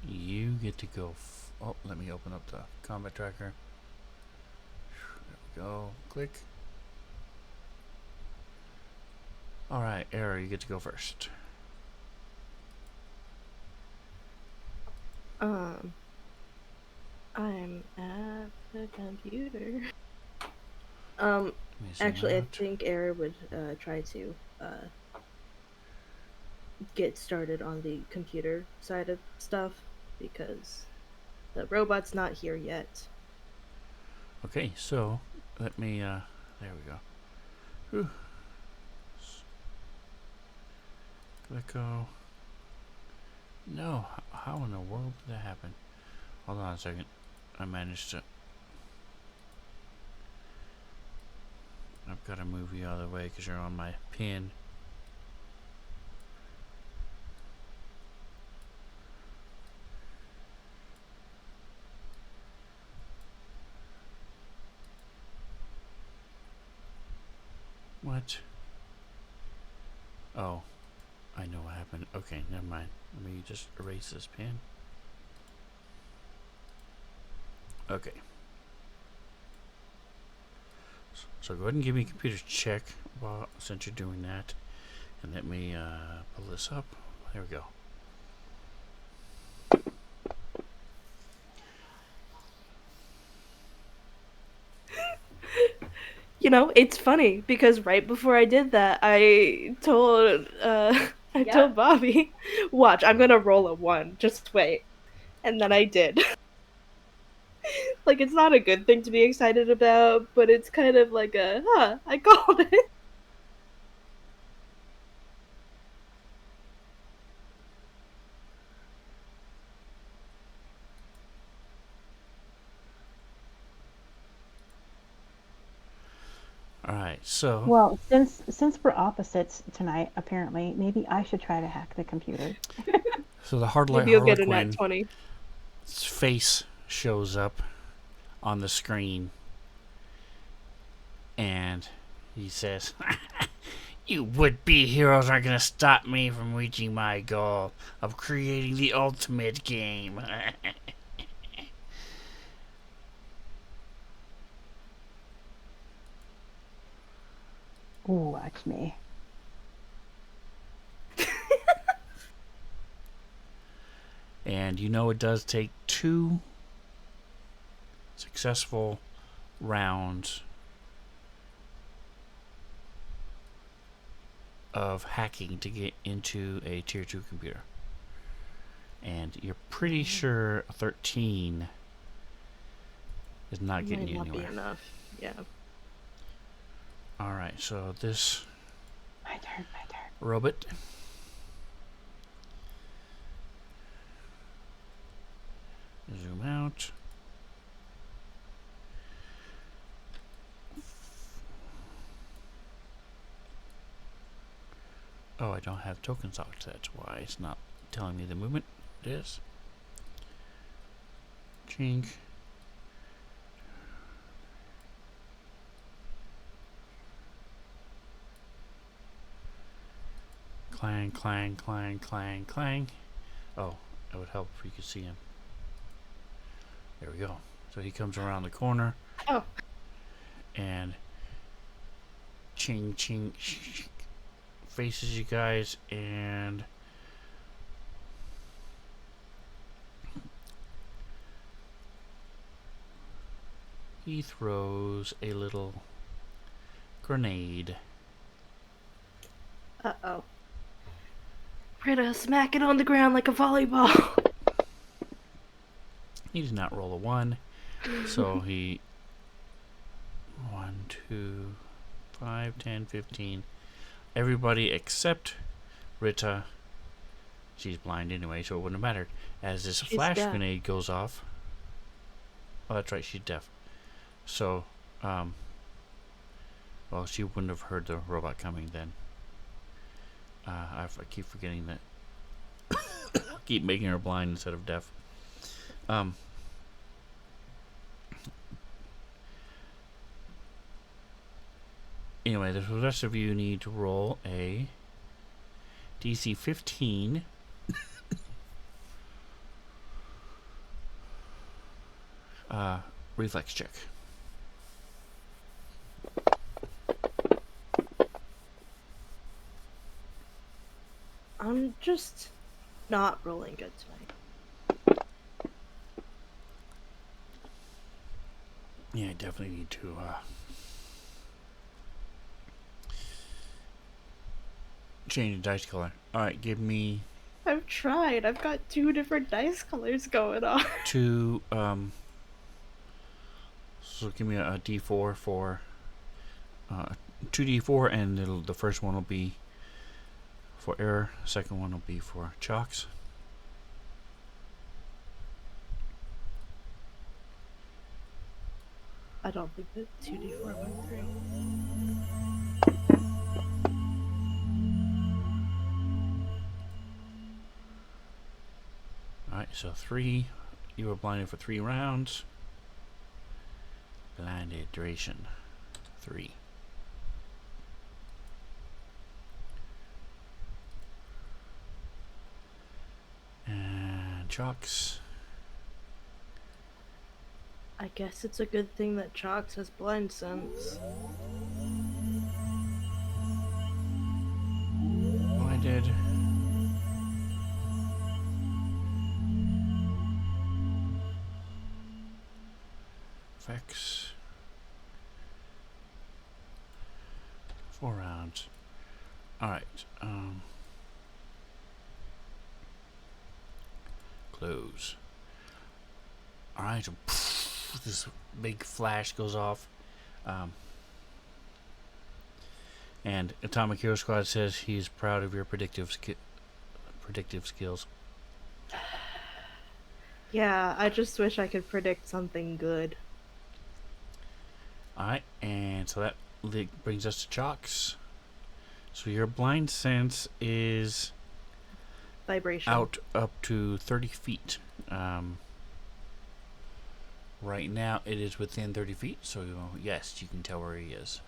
You get to go. Oh, let me open up the combat tracker. There we go. Click. Alright, error. You get to go first. I'm at the computer. Actually, I think Era would try to get started on the computer side of stuff because the robot's not here yet. Okay, so let me there we go. Whew. Let go. No, how in the world did that happen? Hold on a second. I managed to. I've got to move you out of the way because you're on my pin. Oh, I know what happened. Okay, never mind. Let me just erase this pen. Okay. So go ahead and give me a computer check since you're doing that. And let me pull this up. There we go. You know, it's funny because right before I did that, I told I told Bobby, "Watch, I'm gonna roll a 1. Just wait." And then I did. Like, it's not a good thing to be excited about, but it's kind of like I called it. All right, so Well, since we're opposites tonight, apparently, maybe I should try to hack the computer. the Hardlight Maybe you'll get a nat Harlequin 20. face shows up on the screen, and he says, "You would-be heroes aren't gonna stop me from reaching my goal of creating the ultimate game." Ooh, watch me. And you know it does take 2 successful rounds of hacking to get into a tier 2 computer. And you're pretty sure 13 is not getting you Might not anywhere. be enough. Yeah. Alright, so this My turn. robot zoom out. Oh, I don't have tokens out. That's why it's not telling me the movement. It is. Chink. Clang, clang, clang, clang, clang. Oh, that would help if you could see him. There we go. So he comes around the corner. Oh. And ching, ching, faces you guys, and he throws a little grenade. Uh-oh. We're gonna smack it on the ground like a volleyball. He does not roll a 1, so he 1, 2, 5, 10, 15. Everybody except Rita. She's blind anyway, so it wouldn't have mattered. As this She's flash deaf. grenade goes off. Oh, that's right, she's deaf. So, well, she wouldn't have heard the robot coming then. I keep forgetting that. Keep making her blind instead of deaf. Anyway, the rest of you need to roll a DC 15. Reflex check. I'm just not rolling good tonight. Yeah, I definitely need to change the dice color. Alright, give me I've tried. I've got 2 different dice colors going on. 2 so give me a D4 for 2D4, and the first one will be for error, the second one will be for chalks. I don't think that 2d4 went through. Alright, so 3. You were blinded for 3 rounds. Blinded duration 3. Chalks. I guess it's a good thing that Chalks has blind sense. Blinded. Effects. 4 rounds. Alright. Close. Alright, so this big flash goes off. And Atomic Hero Squad says he's proud of your predictive skills. Yeah, I just wish I could predict something good. Alright, and so that brings us to Chalks. So your blind sense is Vibration. out up to 30 feet. Right now it is within 30 feet, so yes, you can tell where he is.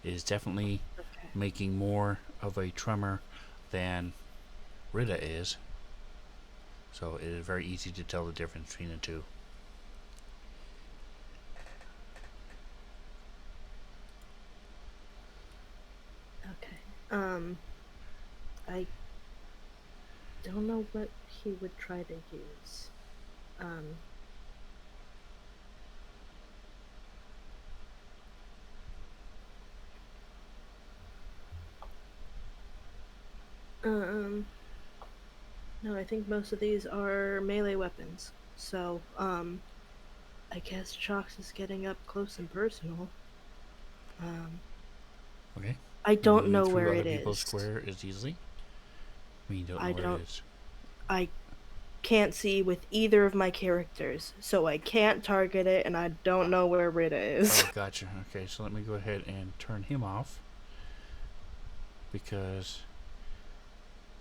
It is definitely Okay. making more of a tremor than Rita is. So it is very easy to tell the difference between the two. Okay. I don't know what he would try to use. No, I think most of these are melee weapons. So, I guess Chalks is getting up close and personal. Okay. I don't Moving know through where other it people's is. square is easily. You don't know I where don't- it is. I can't see with either of my characters, so I can't target it, and I don't know where Rita is. Oh, gotcha. Okay, so let me go ahead and turn him off, because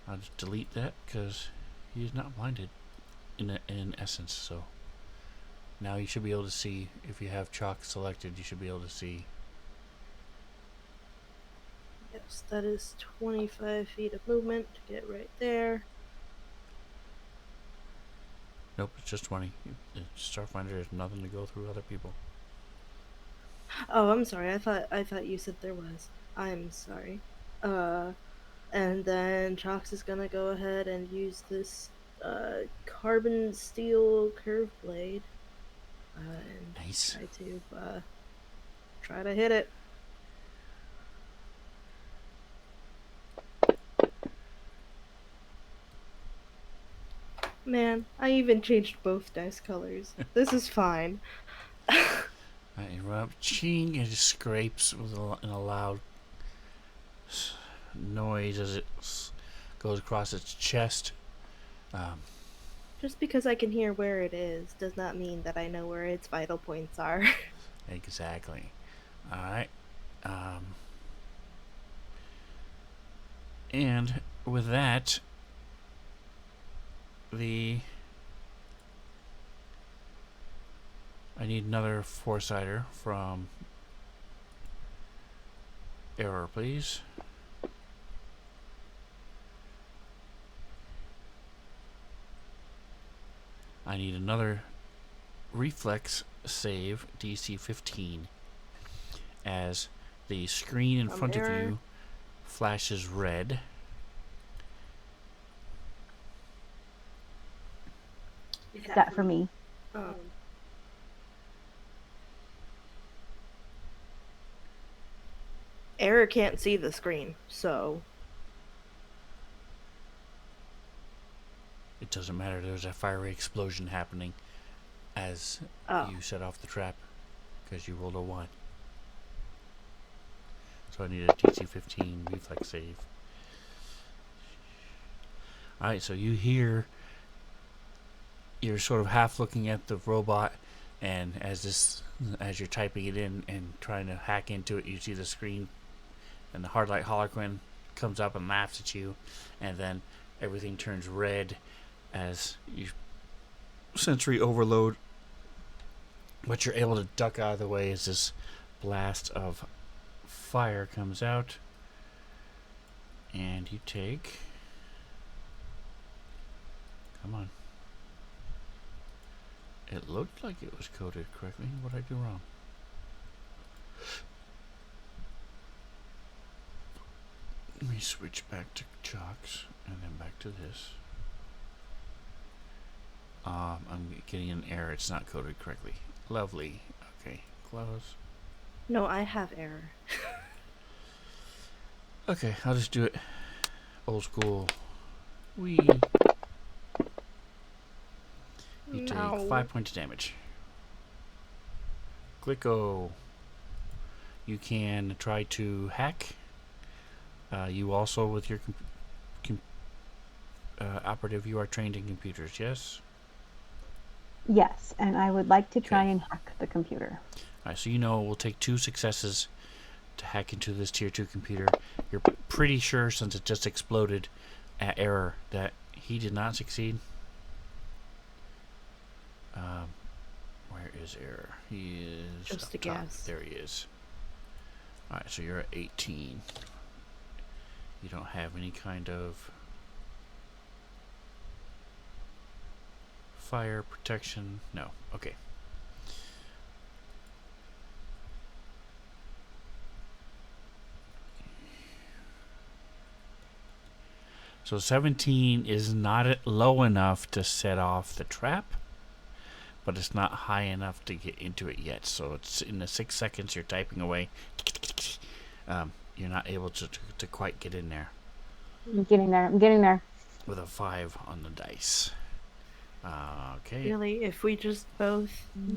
I'll just delete that because he's not blinded in essence. So now you should be able to see. If you have Chalk selected, you should be able to see. Yes, that is 25 feet of movement to get right there. Nope, it's just 20. Starfinder has nothing to go through other people. Oh, I'm sorry. I thought you said there was. I'm sorry. And then Chalks is gonna go ahead and use this carbon steel curve blade and Nice. try to hit it. Man, I even changed both dice colors. This is fine. I rub ching, it just scrapes with in a loud noise as it goes across its chest. Just because I can hear where it is does not mean that I know where its vital points are. Exactly. Alright. And with that, I need another foresighter from Error, please. I need another reflex save, DC 15, as the screen in front of Error. you flashes red. That for me. Error can't see the screen, so It doesn't matter, there's a fiery explosion happening as you set off the trap, because you rolled a 1. So I need a DC 15 reflex save. Alright, so you're sort of half looking at the robot, and as you're typing it in and trying to hack into it, you see the screen, and the Hardlight Harlequin comes up and laughs at you, and then everything turns red as you sensory overload, but you're able to duck out of the way as this blast of fire comes out, And you take... Come on. It looked like it was coded correctly. What did I do wrong? Let me switch back to chocks and then back to this. I'm getting an error. It's not coded correctly. Lovely. Okay, close. No, I have error. Okay, I'll just do it old school. You take No. 5 points of damage. Clicko. You can try to hack. You also, with your operative, you are trained in computers, yes? Yes, and I would like to try Okay. and hack the computer. Alright, so we'll take 2 successes to hack into this tier 2 computer. You're pretty sure, since it just exploded at error, that he did not succeed. Where is error? He is Just up a top. guess. There he is. Alright, so you're at 18. You don't have any kind of fire protection. No. Okay. So 17 is not low enough to set off the trap, but it's not high enough to get into it yet. So it's in the 6 seconds you're typing away. You're not able to quite get in there I'm getting there. with a 5 on the dice. Okay. Really, if we just both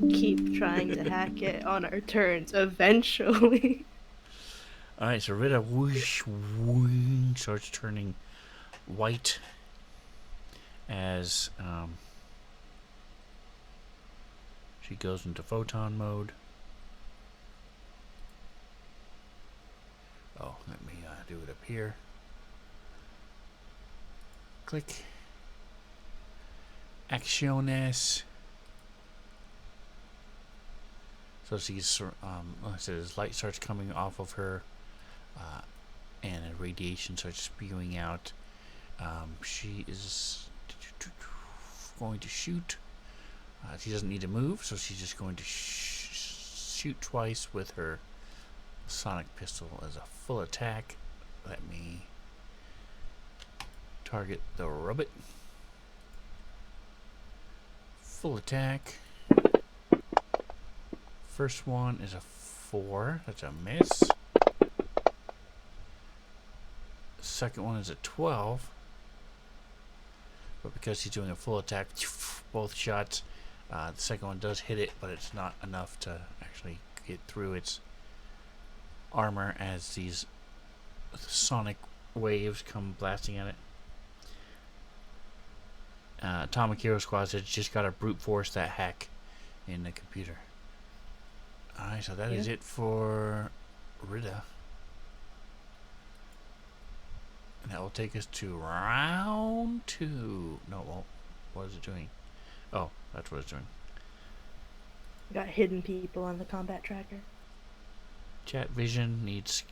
keep trying to hack it on our turns, eventually. Alright, so Rita whoosh, whoosh, starts turning white as she goes into photon mode. Oh, let me do it up here. Click. Acciones. So she's, like I said, as light starts coming off of her, and a radiation starts spewing out. She is going to shoot. She doesn't need to move, so she's just going to shoot twice with her sonic pistol as a full attack. Let me target the robot. Full attack. First one is a 4. That's a miss. Second one is a 12. But because he's doing a full attack, both shots, the second one does hit it, but it's not enough to actually get through its armor as these sonic waves come blasting at it. Atomic Hero Squad says just gotta brute force that hack in the computer. Alright, so that is it for Rita. And that will take us to round 2. No, it won't. What is it doing? Oh, that's what it's doing. Got hidden people on the combat tracker. Chat vision needs...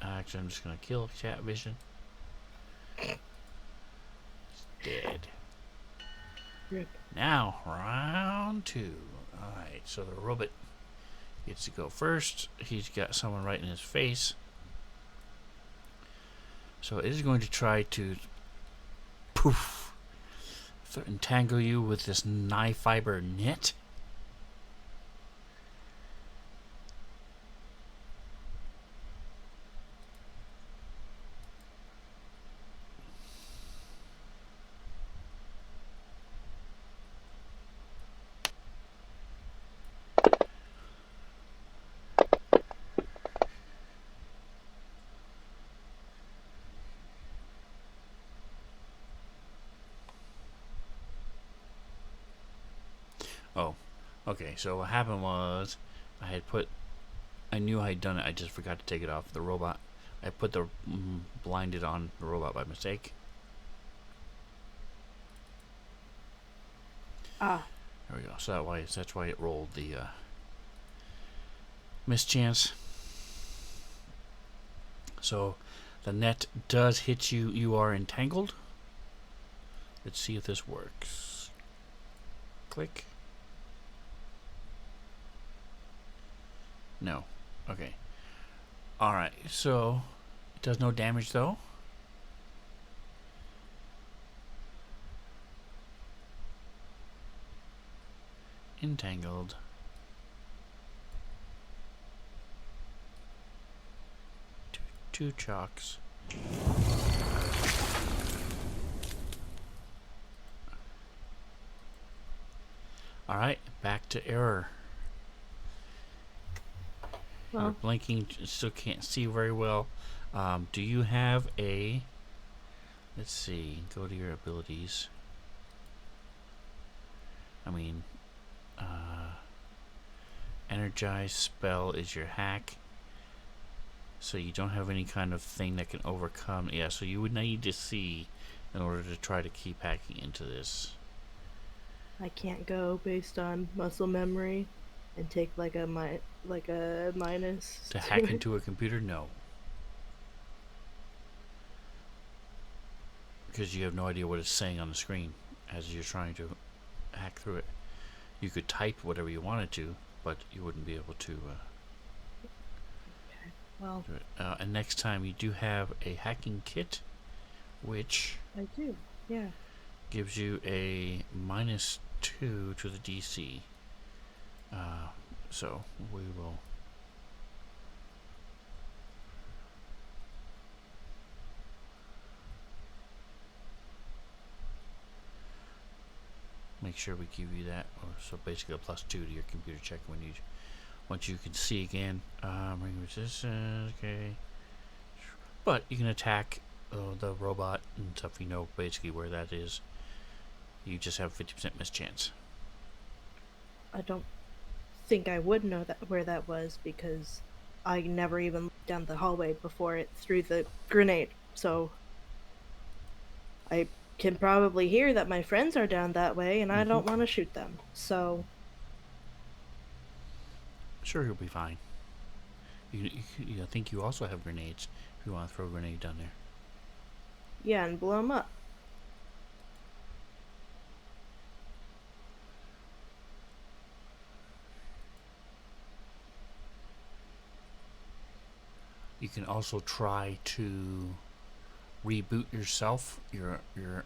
actually, I'm just going to kill chat vision. It's dead. Rip. Now, round 2. Alright, so the robot gets to go first. He's got someone right in his face. So it is going to try to entangle you with this knife fiber net. Oh, okay, so what happened was I knew I had done it, I just forgot to take it off the robot. I put the blinded on the robot by mistake. Ah. There we go, so that's why it rolled the mischance. So The net does hit you. You are entangled. Let's see if this works. Click. No. Okay. Alright, so it does no damage though. Entangled. Two chalks. Alright, back to error. You're Well, blinking, still can't see very well. Do you have a... Let's see, go to your abilities. I mean, energize spell is your hack. So you don't have any kind of thing that can overcome. Yeah, so you would need to see in order to try to keep hacking into this. I can't go based on muscle memory and take like a minus To to hack it. into a computer, no. Because you have no idea what it's saying on the screen as you're trying to hack through it. You could type whatever you wanted to, but you wouldn't be able to Well, do it. And next time you do have a hacking kit, which I do. Yeah. gives you a -2 to the DC. So we will make sure we give you that. So basically a +2 to your computer check when you once you can see again. Ring resistance, okay. But you can attack the robot and stuff. You know basically where that is. You just have 50% mischance. I don't think I would know that where that was because I never even looked down the hallway before it threw the grenade. So I can probably hear that my friends are down that way and I don't want to shoot them. So Sure, you'll be fine. I think you also have grenades if you want to throw a grenade down there. yeah, and blow them up. You can also try to reboot yourself, your your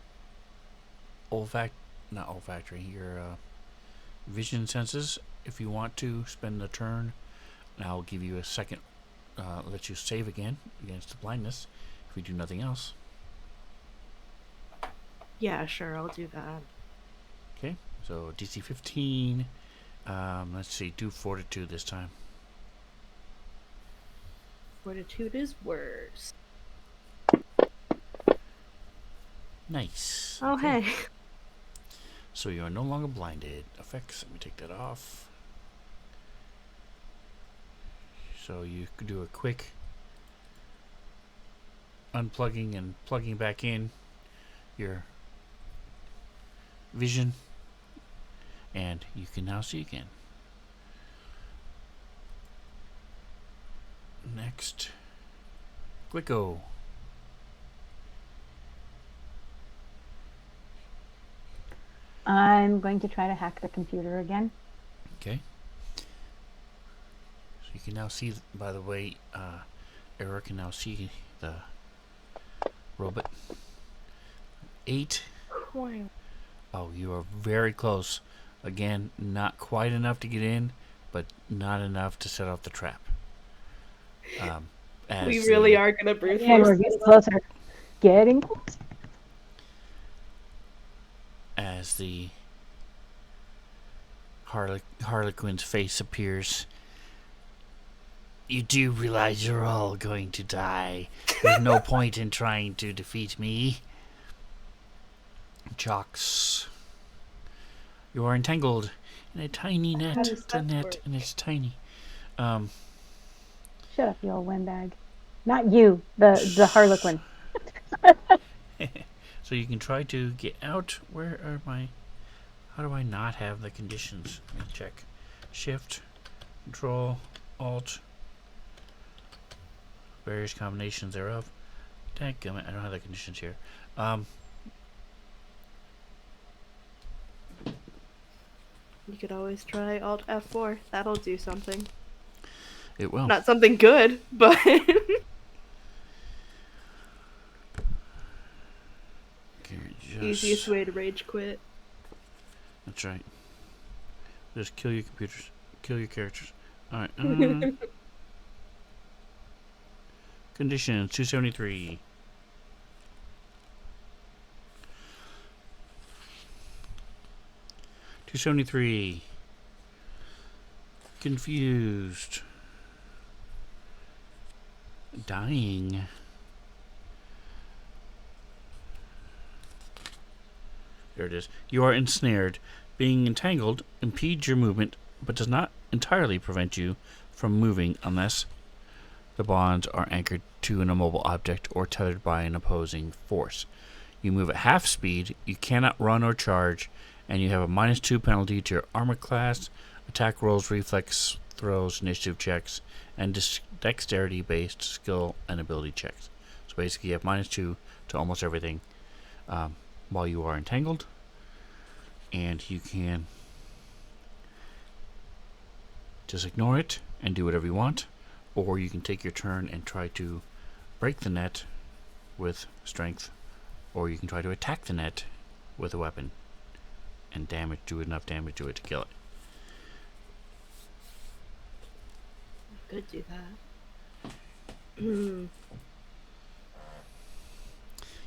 vision senses. If you want to spend the turn, and I'll give you a second, let you save again against the blindness if we do nothing else. Yeah, sure, I'll do that. Okay, so DC 15. Let's see, do Fortitude this time. Fortitude is worse. Nice. Oh, Okay. hey. So you are no longer blinded. Effects, let me take that off. So you could do a quick unplugging and plugging back in your vision, and you can now see again. Next, Quicko. I'm going to try to hack the computer again. Okay. So you can now see, by the way, Eric can now see the robot. 8. Oh, you are very close. Again, not quite enough to get in, but not enough to set off the trap. We really are gonna brute And we're force getting closer. Getting closer. As the Harlequin's face appears, you do realize you're all going to die. There's no point in trying to defeat me. Chalks. You are entangled in a tiny net. does It's a that net, work? and it's tiny. Shut up, you old windbag. Not you, the Harlequin. So you can try to get out. Where are my... How do I not have the conditions? Let me check. Shift, Control, Alt, various combinations thereof. Dadgummit, I don't have the conditions here. You could always try Alt F4. That'll do something. It will. Not something good, but easiest way to rage quit. That's right. Just kill your computers. Kill your characters. Alright. Conditions 273. Confused. Dying. There it is. You are ensnared. Being entangled impedes your movement, but does not entirely prevent you from moving unless the bonds are anchored to an immobile object or tethered by an opposing force. You move at half speed, you cannot run or charge, and you have a -2 penalty to your armor class, attack rolls, reflex throws, initiative checks, and dexterity-based skill and ability checks. So basically you have -2 to almost everything while you are entangled, and you can just ignore it and do whatever you want, or you can take your turn and try to break the net with strength, or you can try to attack the net with a weapon and do enough damage to it to kill it. Could do that.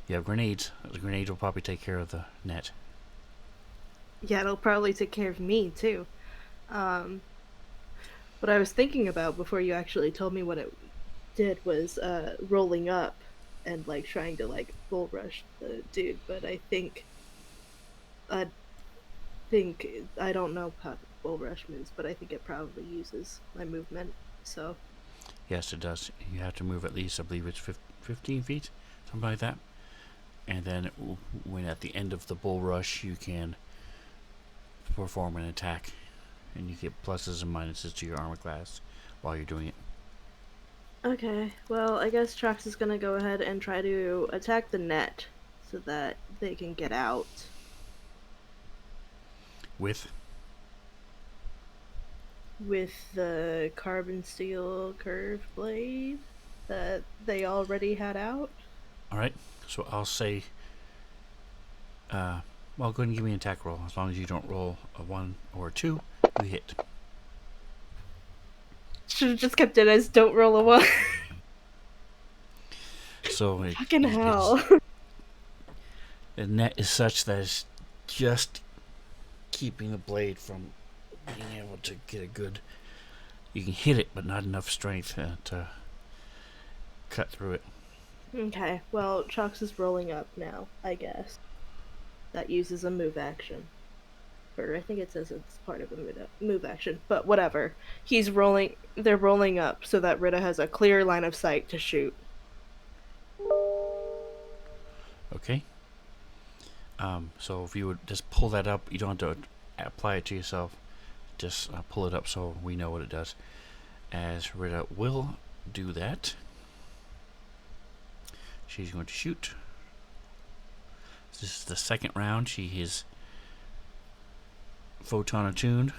You have grenades. The grenade will probably take care of the net. Yeah, it'll probably take care of me too. What I was thinking about before you actually told me what it did was rolling up and like trying to like bull rush the dude, but I don't know how bull rush moves, but I think it probably uses my movement. So Yes, it does. You have to move at least, I believe it's 15 feet, something like that. And then when at the end of the bull rush, you can perform an attack, and you get pluses and minuses to your armor class while you're doing it. okay, well I guess Trax is gonna go ahead and try to attack the net so that they can get out. With The carbon steel curved blade that they already had out. Alright, so I'll say well, go ahead and give me an attack roll. As long as you don't roll a 1 or a 2, you hit. Should have just kept it as don't roll a 1. So Fucking hell. The net is such that it's just keeping the blade from being able to get a good. You can hit it, but not enough strength to cut through it. Okay, well, Chox is rolling up now, I guess. That uses a move action. Or I think it says it's part of a move action, but whatever. They're rolling up so that Rita has a clear line of sight to shoot. Okay. So if you would just pull that up, you don't have to apply it to yourself. Just pull it up so we know what it does. As Rita will do that, she's going to shoot. This is the second round. She is photon attuned.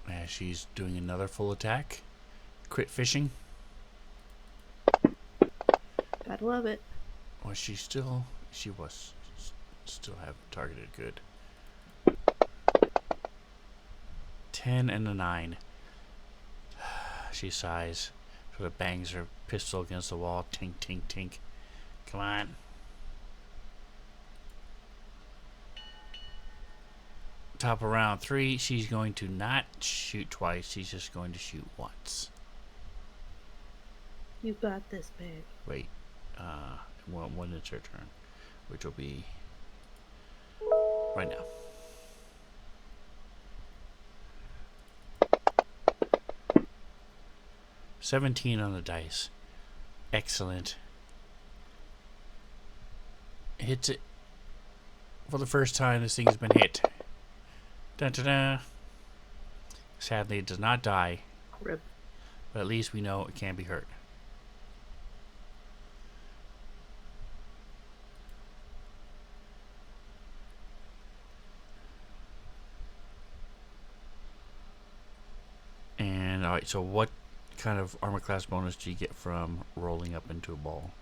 As she's doing another full attack. Crit fishing. Gotta love it. Was she was still have targeted good. 10 and a 9. She sighs, sort of bangs her pistol against the wall. Tink, tink, tink. Come on. Top of round 3, she's going to not shoot twice. She's just going to shoot once. You got this, babe. Wait. Well, when it's her turn, which will be right now. $17 on the dice. Excellent. Hits it. For the first time, this thing has been hit. Dun, dun, dun. Sadly, it does not die. Rip. But at least we know it can be hurt. Alright, so what kind of armor class bonus do you get from rolling up into a ball?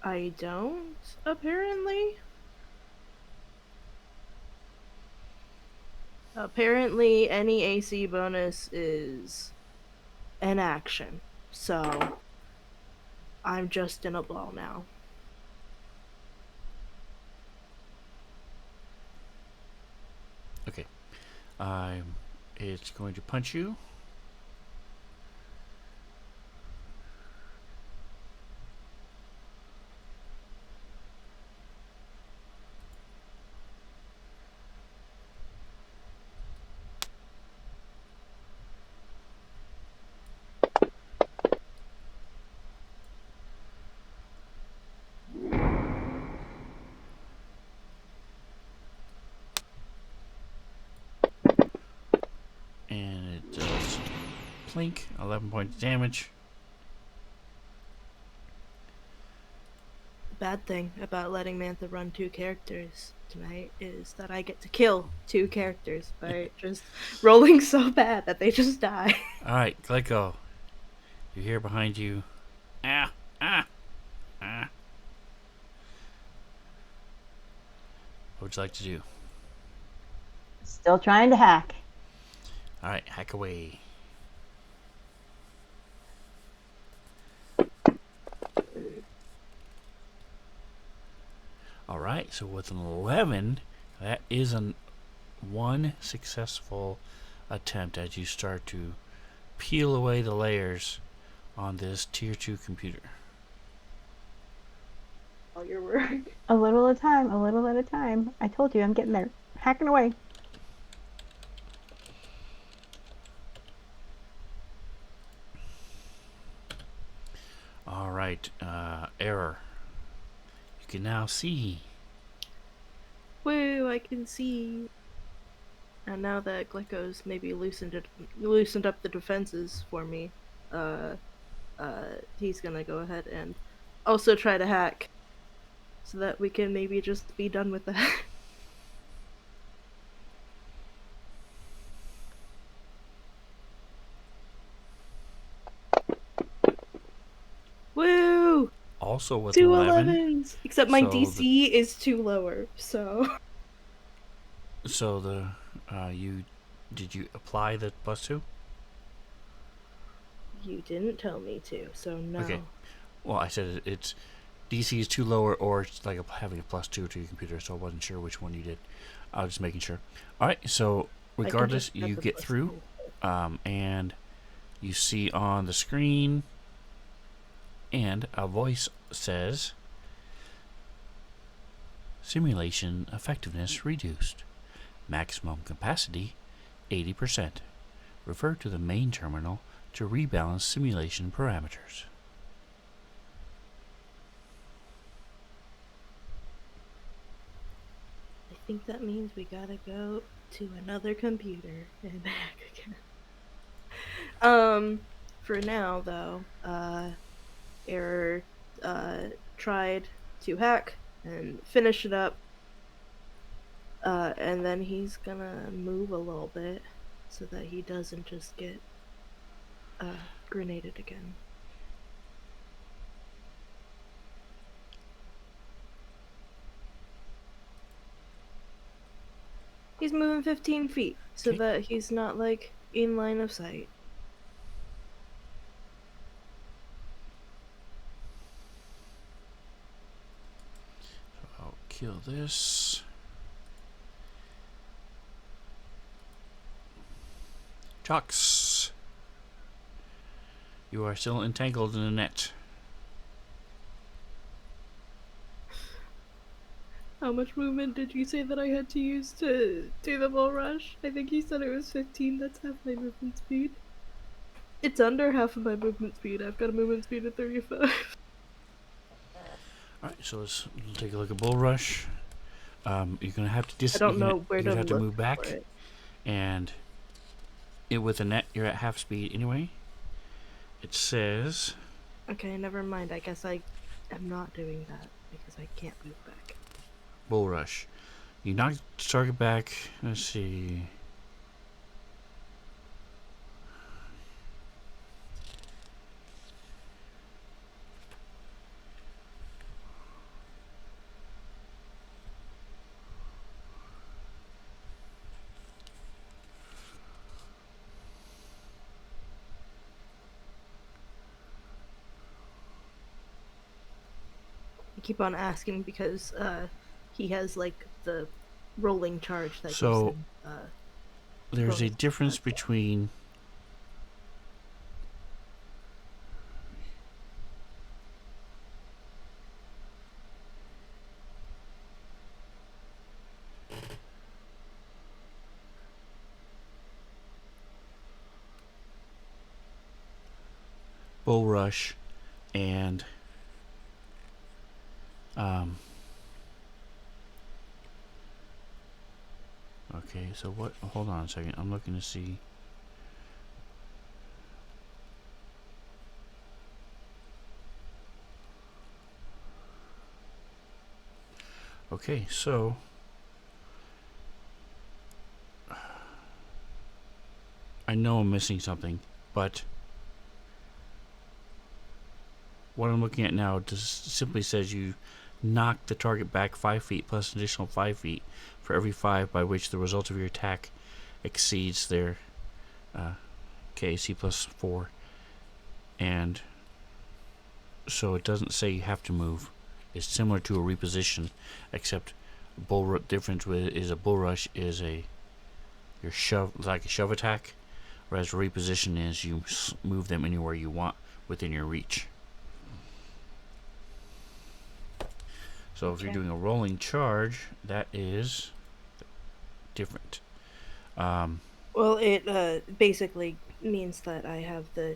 I don't, apparently. Apparently, any AC bonus is an action. So, I'm just in a ball now. Okay. It's going to punch you. And it does plink, 11 points of damage. The bad thing about letting Mantha run 2 characters tonight is that I get to kill 2 characters by just rolling so bad that they just die. Alright, Glyco. You hear behind you. Ah! Ah! Ah! What would you like to do? Still trying to hack. Alright, hack away. Alright, so with an 11, that is one successful attempt as you start to peel away the layers on this tier 2 computer. All your work. A little at a time, a little at a time. I told you, I'm getting there. Hacking away. Alright, error. You can now see. Woo, I can see. And now that Glyco's maybe loosened up the defenses for me, he's gonna go ahead and also try to hack, so that we can maybe just be done with that. Woo! Also with 2 11. 11s! Except my So DC is 2 lower, so... So the did you apply the +2? You didn't tell me to, so no. Okay. Well, I said it's DC is too lower, or it's like having a +2 to your computer, so I wasn't sure which one you did. I was just making sure. All right, so regardless, just add you the get through, and you see on the screen, and a voice says, "Simulation effectiveness reduced. Maximum capacity 80%. Refer to the main terminal to rebalance simulation parameters." I think that means we gotta go to another computer and back again. For now though, Error tried to hack and finish it up. And then he's gonna move a little bit so that he doesn't just get grenaded again. He's moving 15 feet so Okay. that he's not like in line of sight. I'll kill this. Chox. You are still entangled in a net. How much movement did you say that I had to use to do the bull rush? I think you said it was 15. That's half my movement speed. It's under half of my movement speed. I've got a movement speed of 35. Alright, so let's take a look at Bull Rush. You're gonna have to I don't know where you're to gonna have to look move back, for it. and with a net you're at half speed anyway. It says Okay, never mind. I guess I am not doing that because I can't move back. Bull Rush. You knock the target back. Let's see. keep on asking because he has like the rolling charge that gives So him there's a bonus difference attack. between Bull Rush and okay, so what? Hold on a second. I'm looking to see. Okay, so I know I'm missing something, but what I'm looking at now just simply says you knock the target back 5 feet plus an additional 5 feet for every 5 by which the result of your attack exceeds their KAC plus 4. And so it doesn't say you have to move. It's similar to a reposition, except difference with is a bull rush is your shove, like a shove attack, whereas a reposition is you move them anywhere you want within your reach. So if you're doing a rolling charge, that is different. Well, it basically means that I have the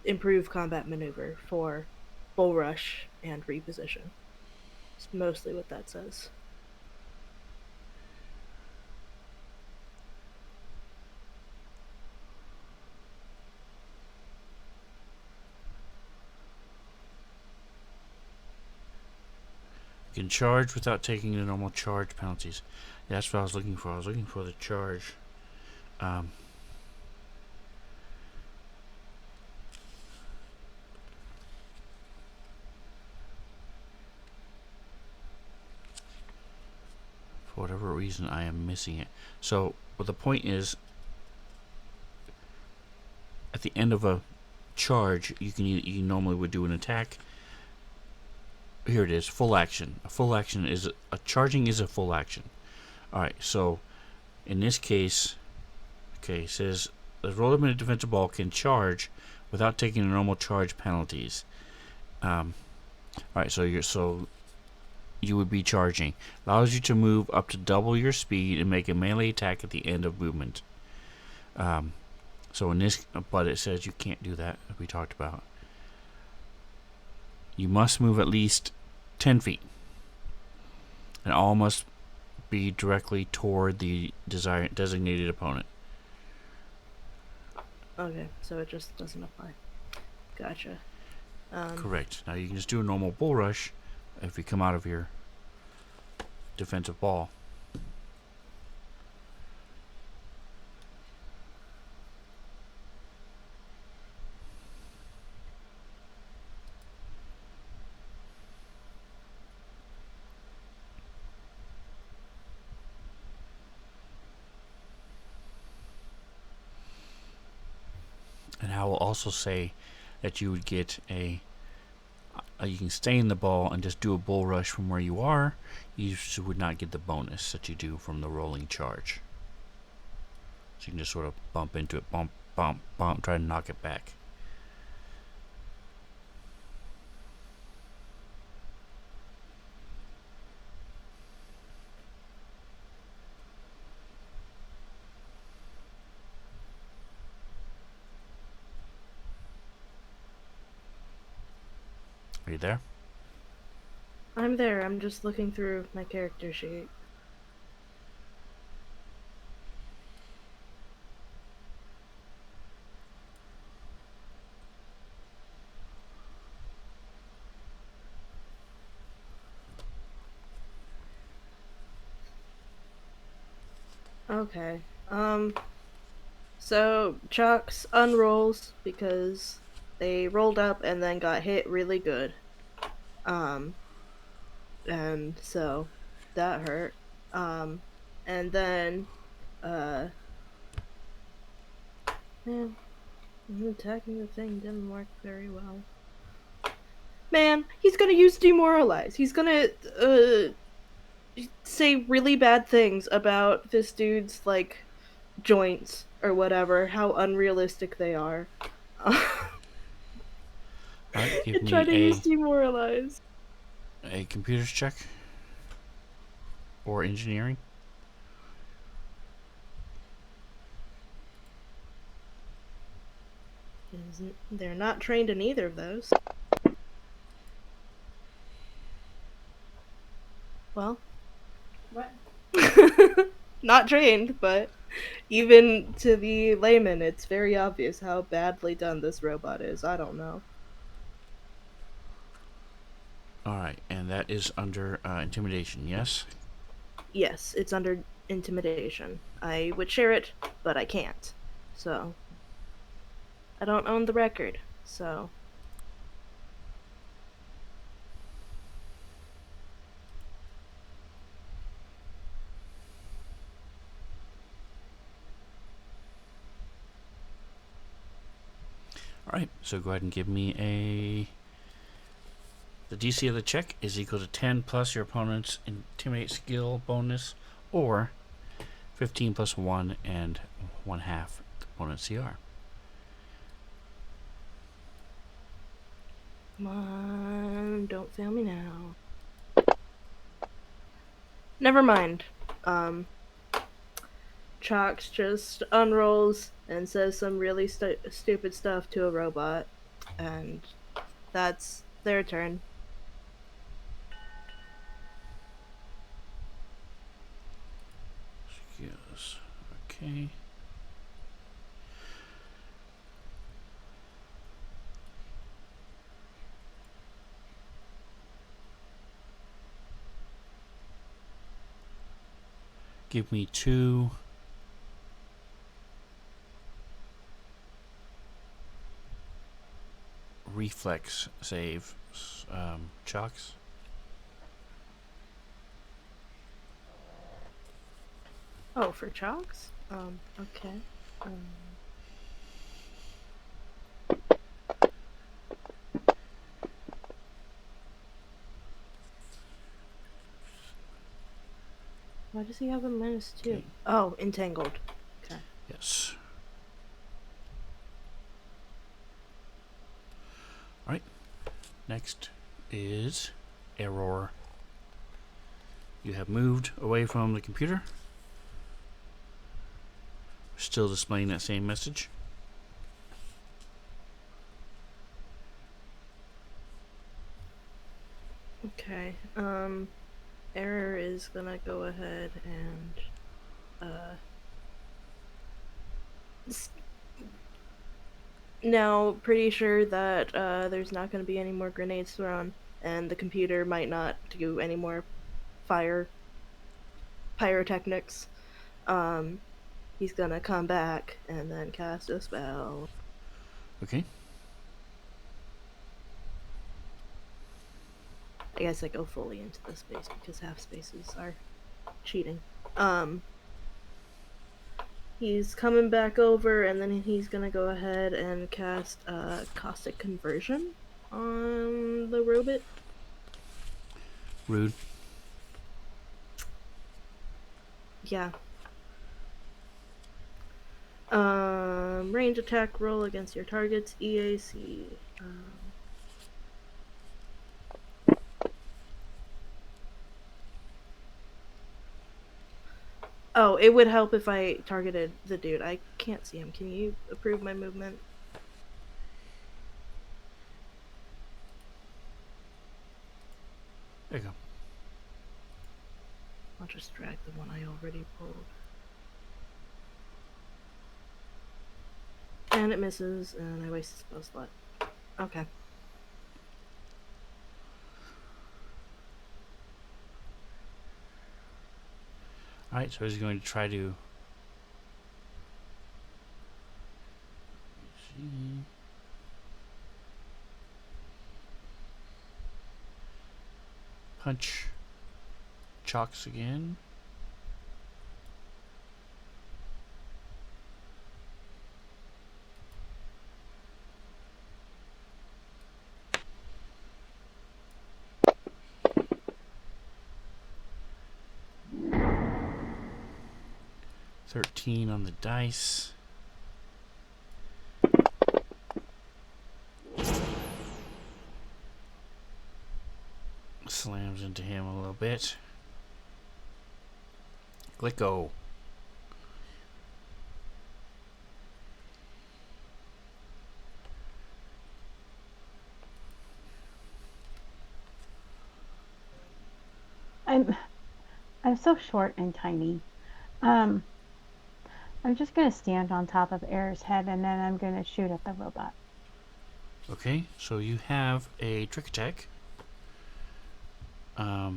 improved combat maneuver for bull rush and reposition. It's mostly what that says. You can charge without taking the normal charge penalties. Yeah, that's what I was looking for. I was looking for the charge. For whatever reason, I am missing it. So, what the point is, at the end of a charge, you normally would do an attack. Here it is, full action. A full action is a charging is a full action. All right, so in this case, okay, it says the roll up in a defensive ball can charge without taking the normal charge penalties. All right, so you would be charging. Allows you to move up to double your speed and make a melee attack at the end of movement. So in this, but it says you can't do that, as we talked about. You must move at least 10 feet. And all must be directly toward the designated opponent. Okay, so it just doesn't apply. Gotcha. Correct. Now you can just do a normal bull rush if you come out of your defensive ball. And I will also say that you would get you can stay in the ball and just do a bull rush from where you are. You would not get the bonus that you do from the rolling charge. So you can just sort of bump into it, bump, bump, bump, try to knock it back. Are you there? I'm there. I'm just looking through my character sheet. Okay. So Chucks unrolls because they rolled up and then got hit really good. Um, and so that hurt. Um, and then, uh, man, attacking the thing didn't work very well. Man, he's gonna use demoralize. He's gonna say really bad things about this dude's like joints or whatever, how unrealistic they are. All right, give And try me to use demoralize. a computers check or engineering. They're not trained in either of those. Well, What? not trained, but even to the layman, it's very obvious how badly done this robot is. I don't know. All right, and that is under intimidation. Yes. Yes, it's under intimidation. I would share it, but I can't. So, I don't own the record. So, All right, so go ahead and give me a. The DC of the check is equal to 10 plus your opponent's intimidate skill bonus, or 15 plus 1 and 1/2 the opponent's CR. come on, don't fail me now. Never mind. Chalks just unrolls and says some really stupid stuff to a robot, and that's their turn. Skills. Okay. Give me 2 reflex save chalks. Oh, for chalks? Okay. Why does he have a -2? Okay. Oh, entangled. Okay. Yes. All right. Next is error. You have moved away from the computer. Still displaying that same message. Okay. Error is gonna go ahead and now pretty sure that there's not gonna be any more grenades thrown, and the computer might not do any more pyrotechnics. Um, he's gonna come back and then cast a spell. Okay. I guess I go fully into the space because half spaces are cheating. He's coming back over, and then he's gonna go ahead and cast Caustic Conversion on the robot. Rude. Yeah. Range attack roll against your target's EAC. Oh, it would help if I targeted the dude. I can't see him. Can you approve my movement? There you go. I'll just drag the one I already pulled. And it misses, and I waste a spell slot. Okay. Alright, so he's going to try to punch chalks again. 13 on the dice. Slams into him a little bit. Glicko. I'm so short and tiny. I'm just gonna stand on top of Air's head and then I'm gonna shoot at the robot. Okay, so you have a trick attack. I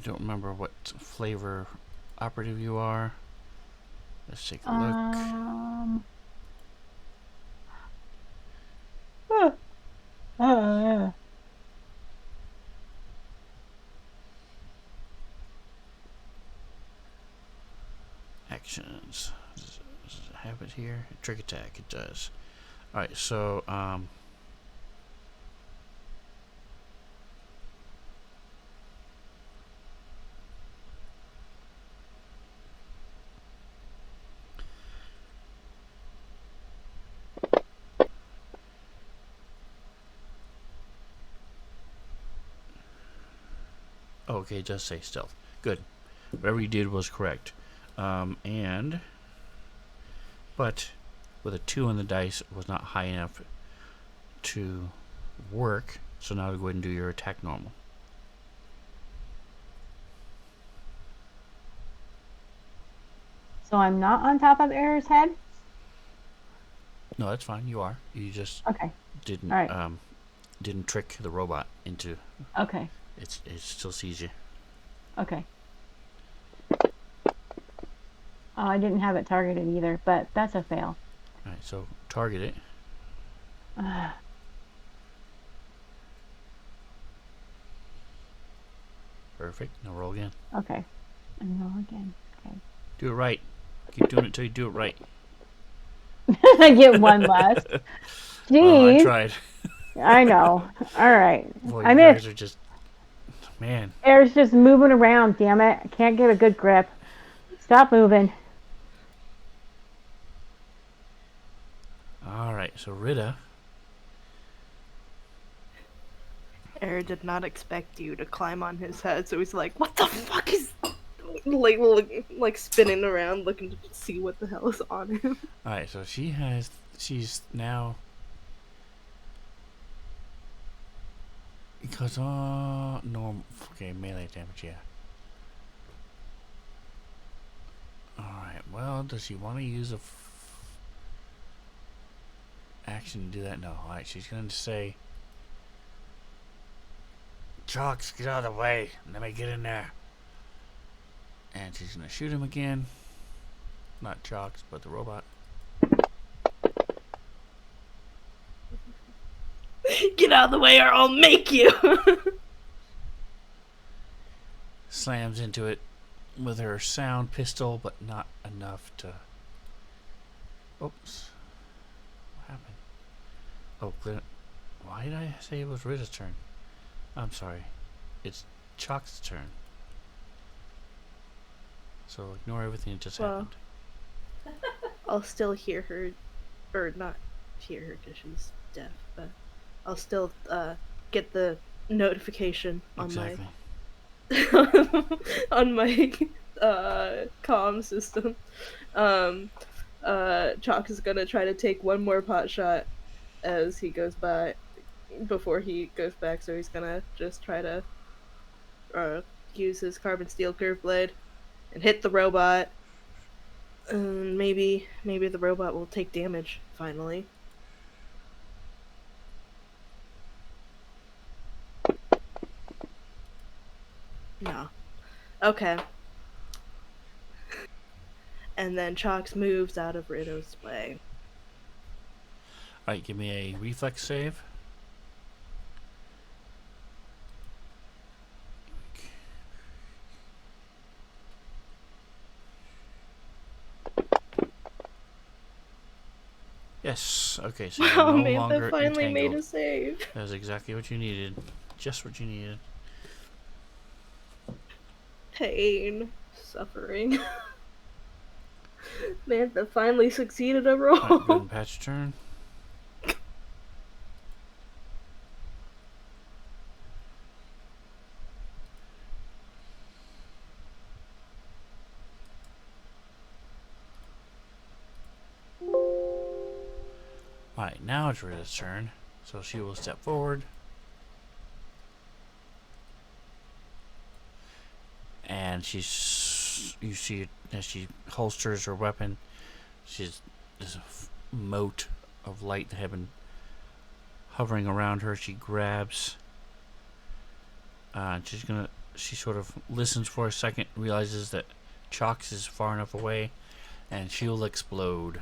don't remember what flavor operative you are. Let's take a look. Actions. Does it have it here? Trick attack, it does. Alright, so okay, it does say stealth. Good. Whatever you did was correct. But with a 2 on the dice, it was not high enough to work. So now go ahead and do your attack normal. So I'm not on top of Air's head? No, that's fine. You are. You just Okay. didn't All right. didn't trick the robot into. Okay. It still sees you. Okay. Oh, I didn't have it targeted either, but that's a fail. All right, so target it. Perfect. Now roll again. Okay. And roll again. Okay. Do it right. Keep doing it till you do it right. I get one less. Jeez. Well, I tried. I know. All right. Boy, I you missed. guys are just, man. Air's just moving around, damn it. I can't get a good grip. Stop moving. All right, so Rita. Air did not expect you to climb on his head, so he's like, "What the fuck is?" Like spinning around, looking to see what the hell is on him. All right, so she's now. Because no, okay, melee damage, yeah. All right, well, does she want to use a action to do that? No. All right, she's going to say, Chalks, get out of the way. Let me get in there. And she's going to shoot him again. Not Chalks, but the robot. Get out of the way or I'll make you! Slams into it with her sound pistol, but not enough to... Oops. What happened? Oh, why did I say it was Rita's turn? I'm sorry. It's Chalk's turn. So ignore everything that just happened. I'll still hear her, or not hear her because she's deaf, but I'll still get the notification on Exactly. my on my comm system. Chalk is gonna try to take one more pot shot as he goes by before he goes back, so he's gonna just try to use his carbon steel curve blade and hit the robot. Maybe the robot will take damage finally. No. Okay. And then Chalks moves out of Rito's way. Alright, give me a reflex save. Yes. Okay, so you're Wow, no Mantha longer finally made entangled. a save. That was exactly what you needed. Just what you needed. Pain. Suffering. Mantha finally succeeded a Alright, go ahead roll. and patch your turn. Alright, now it's Rita's turn. So she will step forward. And you see as she holsters her weapon, there's a mote of light that had been hovering around her. She grabs. She sort of listens for a second, realizes that Chalks is far enough away, and she'll explode.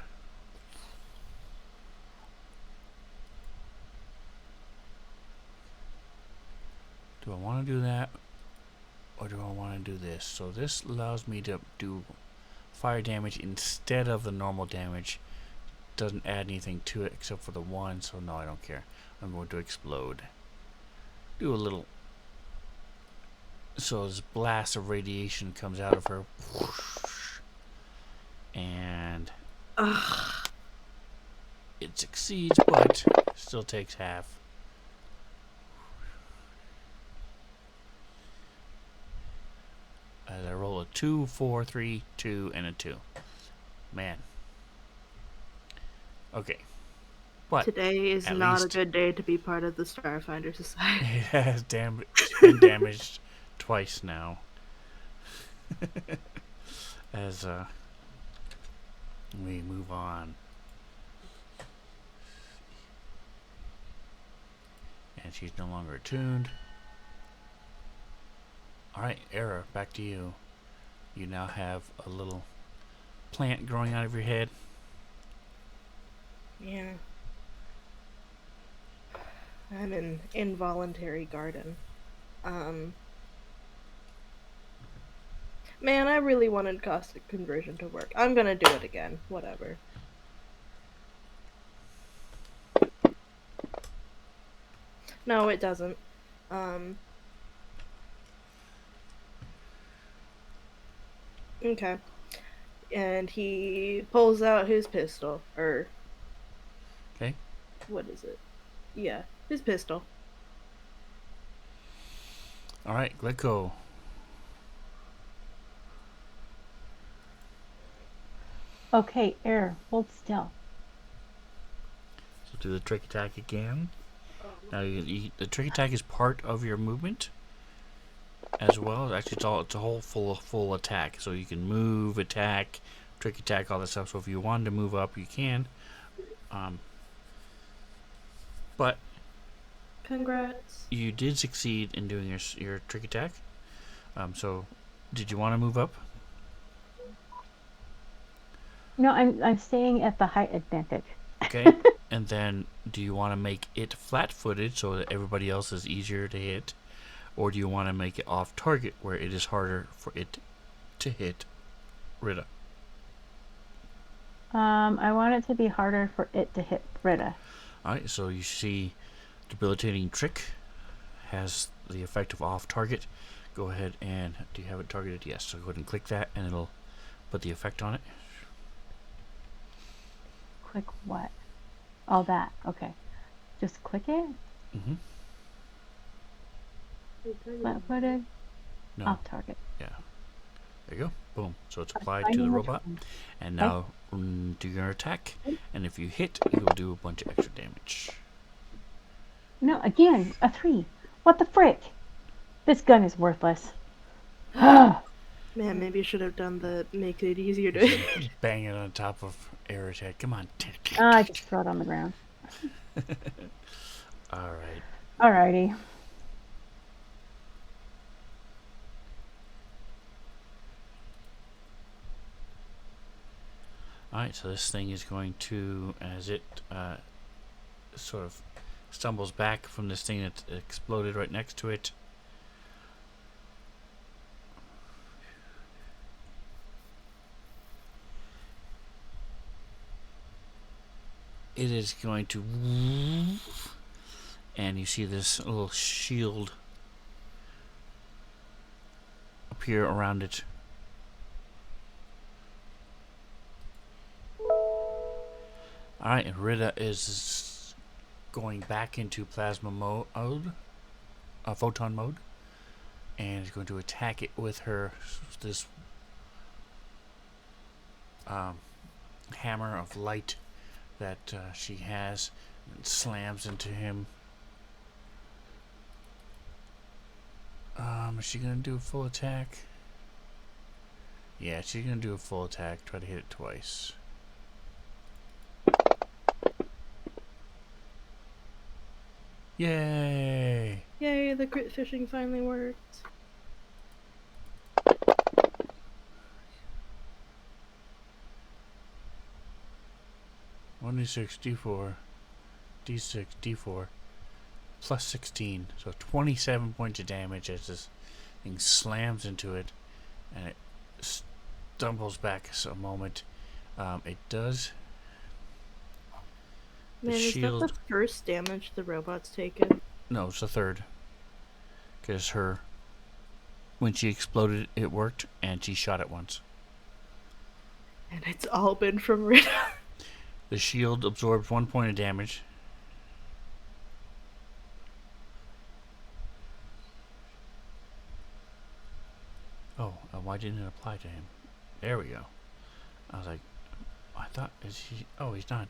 Do I want to do that? Or do I want to do this? So this allows me to do fire damage instead of the normal damage. Doesn't add anything to it except for the 1, so no, I don't care. I'm going to explode. Do a little. So this blast of radiation comes out of her. And it succeeds, but still takes half. As I roll a 2, 4, 3, 2, and a 2. Man. Okay. But Today is at not a least good day to be part of the Starfinder Society. it has been damaged twice now. As we move on. And she's no longer attuned. Alright, Era, back to you. You now have a little plant growing out of your head. Yeah. I'm an involuntary garden. Man, I really wanted caustic conversion to work. I'm gonna do it again. Whatever. No, it doesn't. Okay. And he pulls out his pistol. Okay? What is it? Yeah, his pistol. Alright, let go. Okay, air, hold still. So do the trick attack again. Now the trick attack is part of your movement as well. Actually, it's a whole full attack. So you can move, attack, trick attack, all that stuff. So if you wanted to move up, you can. But Congrats. you did succeed in doing your trick attack. So did you want to move up? No, I'm staying at the height advantage. Okay. And then do you want to make it flat-footed so that everybody else is easier to hit? Or do you want to make it off target where it is harder for it to hit Rita? I want it to be harder for it to hit Britta. Alright, so you see Debilitating Trick has the effect of off target. Go ahead and, do you have it targeted? Yes, so go ahead and click that and it'll put the effect on it. Click what? All that. Okay. Just click it? Mm-hmm. Flat-footed? No. Off target. Yeah. There you go. Boom. So it's applied I to the know which robot. one. And now do your attack. And if you hit, you will do a bunch of extra damage. No, again, a 3. What the frick? This gun is worthless. Ah, Man, maybe you should have done the make it easier to. Bang it on top of Era's head. Come on. I just throw it on the ground. Alright. Alrighty. Alright, so this thing is going to, as it sort of stumbles back from this thing that exploded right next to it. It is going to, and you see this little shield appear around it. Alright, and Rita is going back into plasma mode, photon mode, and is going to attack it with her this hammer of light that she has, and slams into him. Is she gonna do a full attack? Yeah, she's gonna do a full attack. Try to hit it twice. Yay! Yay, the crit fishing finally worked. One d6, d4, d6, d4, plus 16. So 27 points of damage as this thing slams into it, and it stumbles back a moment. It does. Man, is that shield. the first damage the robot's taken? No, it's the third. Because when she exploded, it worked, and she shot it once. And it's all been from Rita. The shield absorbs 1 point of damage. Oh, why didn't it apply to him? There we go. I was like, I thought, oh, he's not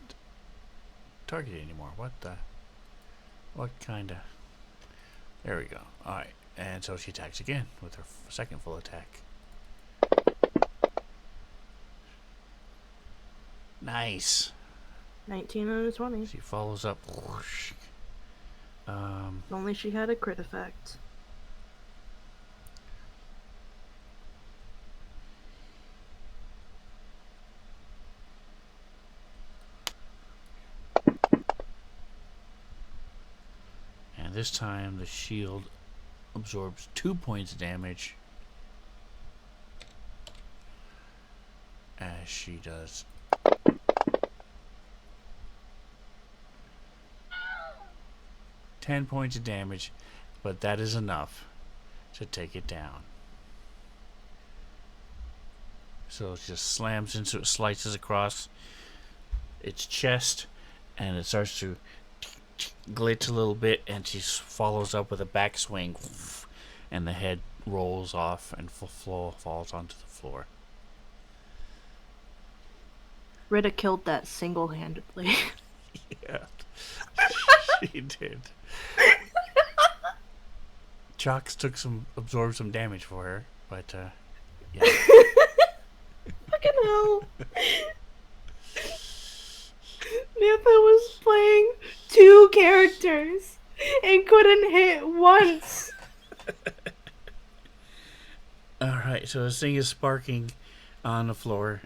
targeted anymore. What kind of... There we go. Alright, and so she attacks again with her second full attack. Nice. 19 out of 20. She follows up. Whoosh. Only she had a crit effect. And this time the shield absorbs 2 points of damage as she does. £10 of damage, but that is enough to take it down. So it just slams into it, slices across its chest, and it starts to glitch a little bit, and she follows up with a backswing, and the head rolls off and falls onto the floor. Rita killed that single-handedly. Yeah, she did. Chalks absorbed some damage for her, but yeah. Fucking hell. Mantha was playing 2 characters and couldn't hit once. Alright, so this thing is sparking on the floor.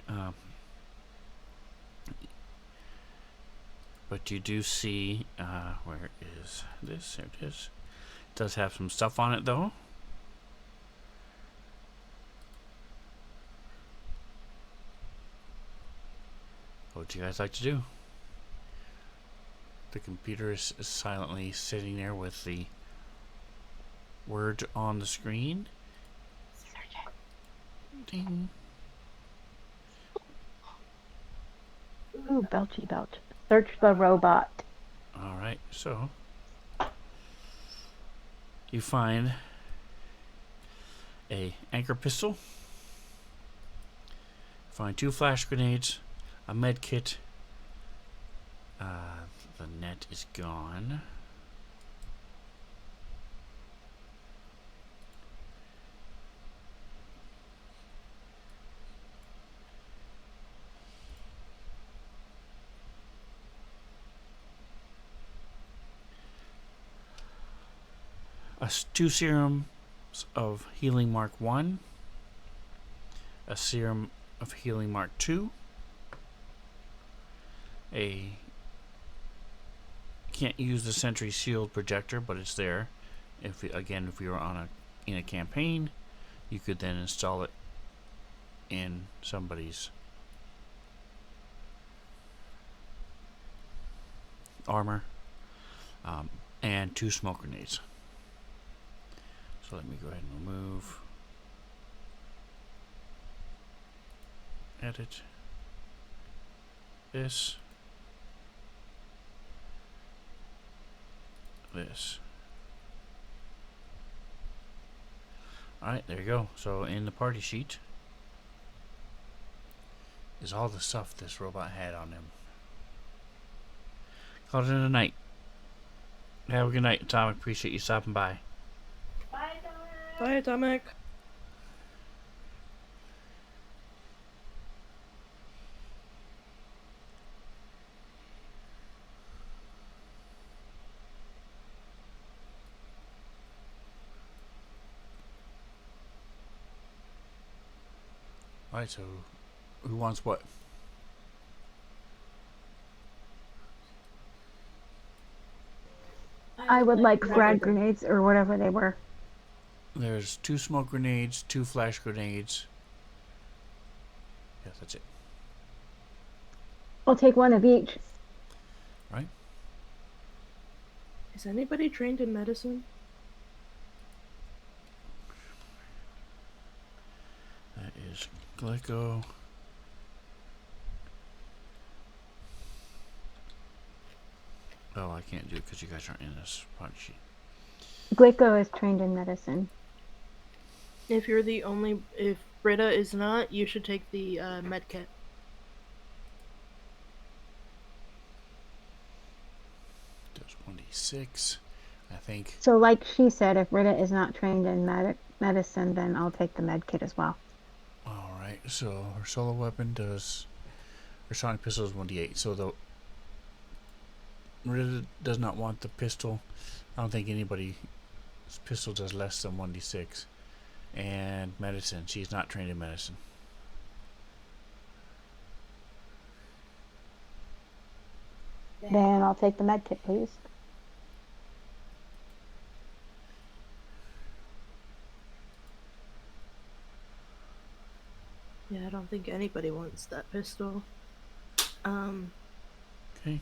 But you do see, where is this? There it is. It does have some stuff on it, though. What would you guys like to do? The computer is silently sitting there with the word on the screen. Ding. Ooh, belchy belch. Search the robot. Alright, so you find a anchor pistol, find 2 flash grenades, a med kit. The net is gone. Two serums of healing mark 1, a serum of healing mark 2, can't use the sentry shield projector, but it's there. If you're in a campaign, you could then install it in somebody's armor, and 2 smoke grenades. So let me go ahead and remove edit this. This. Alright, there you go. So in the party sheet is all the stuff this robot had on him. Call it a night. Have a good night, Atomic. Appreciate you stopping by. Bye, Atomic. Alright, so who wants what? I would like frag grenades or whatever they were. There's 2 smoke grenades, 2 flash grenades. Yeah, that's it. I'll take one of each. Right? Is anybody trained in medicine? That is Glico. Oh, I can't do it because you guys aren't in this party sheet. Glico is trained in medicine. If you're the only, if Britta is not, you should take the med kit. Does 1d6, I think. So like she said, if Rita is not trained in medicine, then I'll take the med kit as well. Alright, so her solo weapon does, her sonic pistol is 1d8. So the Rita does not want the pistol. I don't think anybody's pistol does less than 1d6. And medicine, she's not trained in medicine. Then I'll take the med kit, please. Yeah, I don't think anybody wants that pistol. Okay.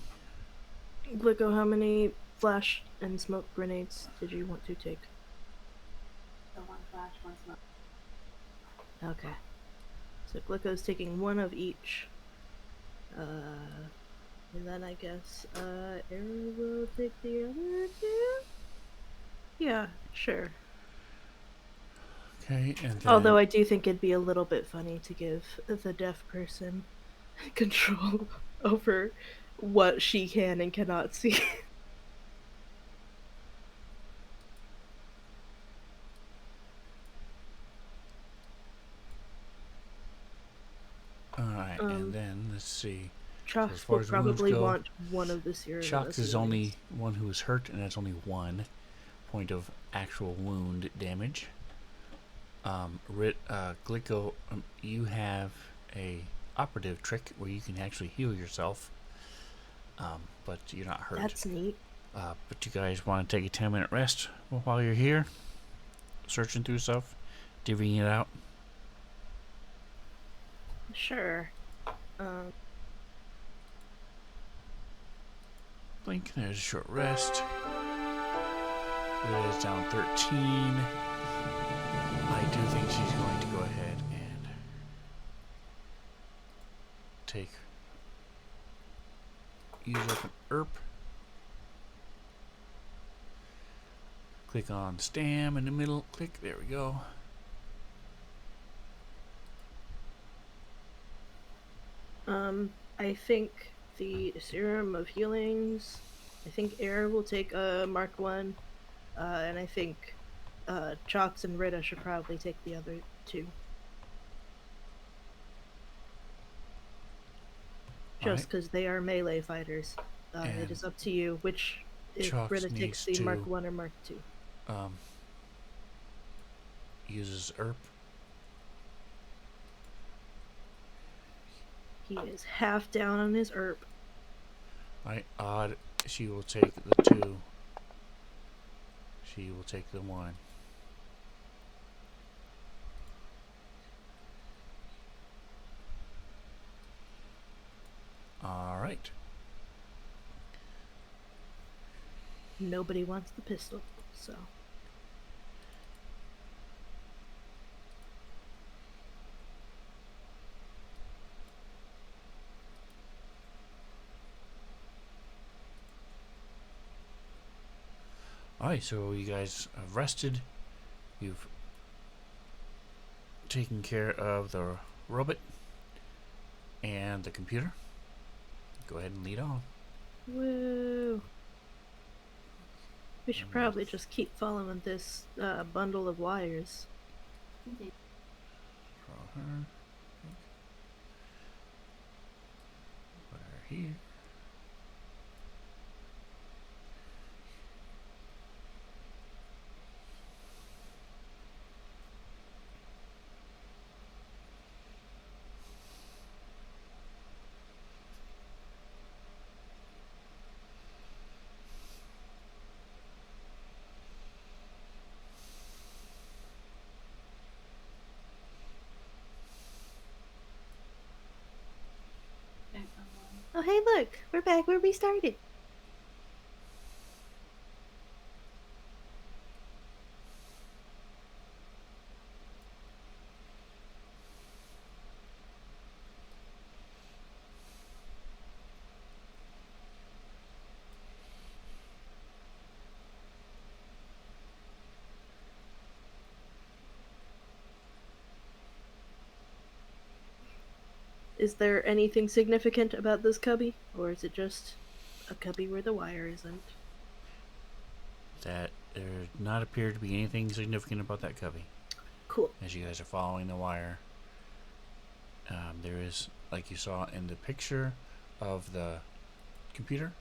Glico, how many flash and smoke grenades did you want to take? So 1 flash, 1 smoke. Okay. So Glico's taking 1 of each. And then I guess, Aaron will take the other 2? Yeah, sure. Okay, and then... Although I do think it'd be a little bit funny to give the deaf person control over what she can and cannot see. Alright, and then, let's see. Chalks as far will as wounds probably go, want 1 of the serum. Chalks is only one who is hurt, and that's only 1 point of actual wound damage. Glico, you have a operative trick where you can actually heal yourself, but you're not hurt. That's neat. But you guys want to take a 10-minute rest while you're here, searching through stuff, divvying it out. Sure. Blink. There's a short rest. It is down 13. I do think she's going to go ahead and use up an ERP. Click on Stam in the middle. Click. There we go. I think the serum of healings. I think Air will take a Mark 1, and I think Chalks and Rita should probably take the other 2. Just because they are melee fighters. It is up to you which, if Chalks Rita takes the Mark 1 or Mark 2. Uses ERP. He is half down on his ERP. Right, Odd. She will take the 2. She will take the 1. Alright. Nobody wants the pistol, so. Alright, so you guys have rested. You've taken care of the robot and the computer. Go ahead and lead on. Woo! We should probably just keep following this bundle of wires. Continue. Draw her. Put her here. Okay, Oh, hey, look! We're back where we started. Is there anything significant about this cubby? Or is it just a cubby where the wire isn't? That there does not appear to be anything significant about that cubby. Cool. As you guys are following the wire, there is, like you saw in the picture of the computer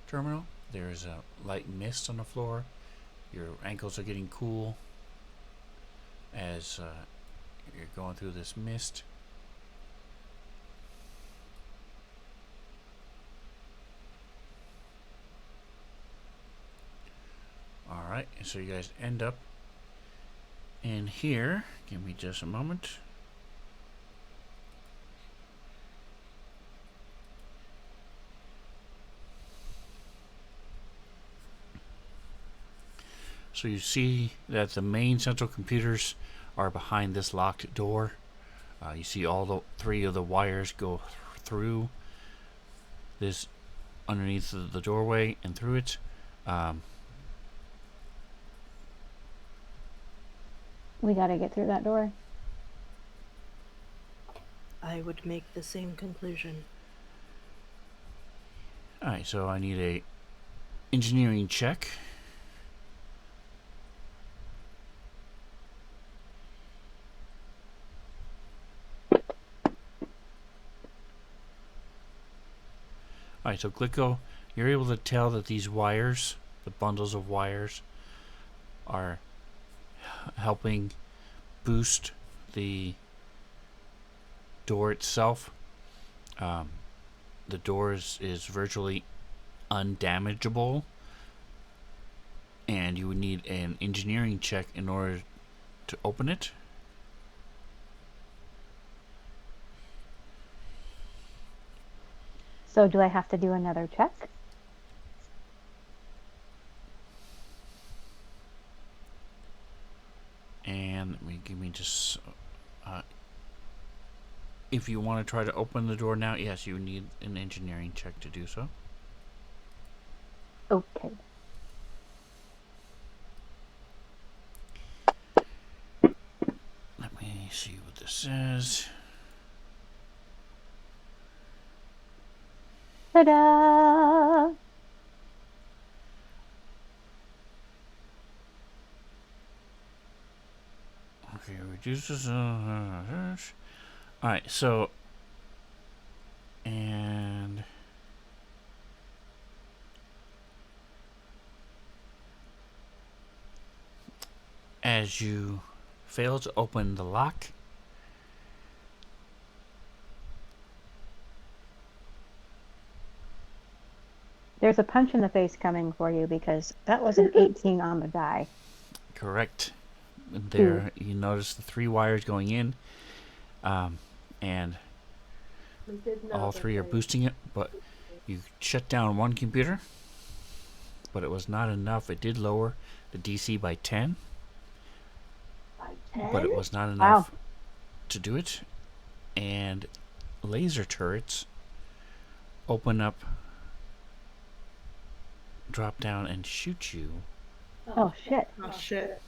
terminal, there is a light mist on the floor. Your ankles are getting cool as you're going through this mist. Alright, so you guys end up in here. Give me just a moment. So you see that the main central computers are behind this locked door. You see all the three of the wires go through this underneath the doorway and through it. We gotta get through that door. I would make the same conclusion. Alright, so I need a engineering check. Alright, so Glicko, you're able to tell that these wires, the bundles of wires, are helping boost the door itself. The door is virtually undamageable, and you would need an engineering check in order to open it. So do I have to do another check? And give me just if you want to try to open the door now, yes, you need an engineering check to do so. Okay. Let me see what this says. Ta-da! Okay, reduces. Alright, so. And. As you fail to open the lock, There's a punch in the face coming for you because that was an 18 on the die. correct. There, you notice the three wires going in, and all three are boosting it, but you shut down one computer, but it was not enough. It did lower the DC by 10, but it was not enough to do it. And laser turrets open up, drop down, and shoot you Oh shit. Oh shit.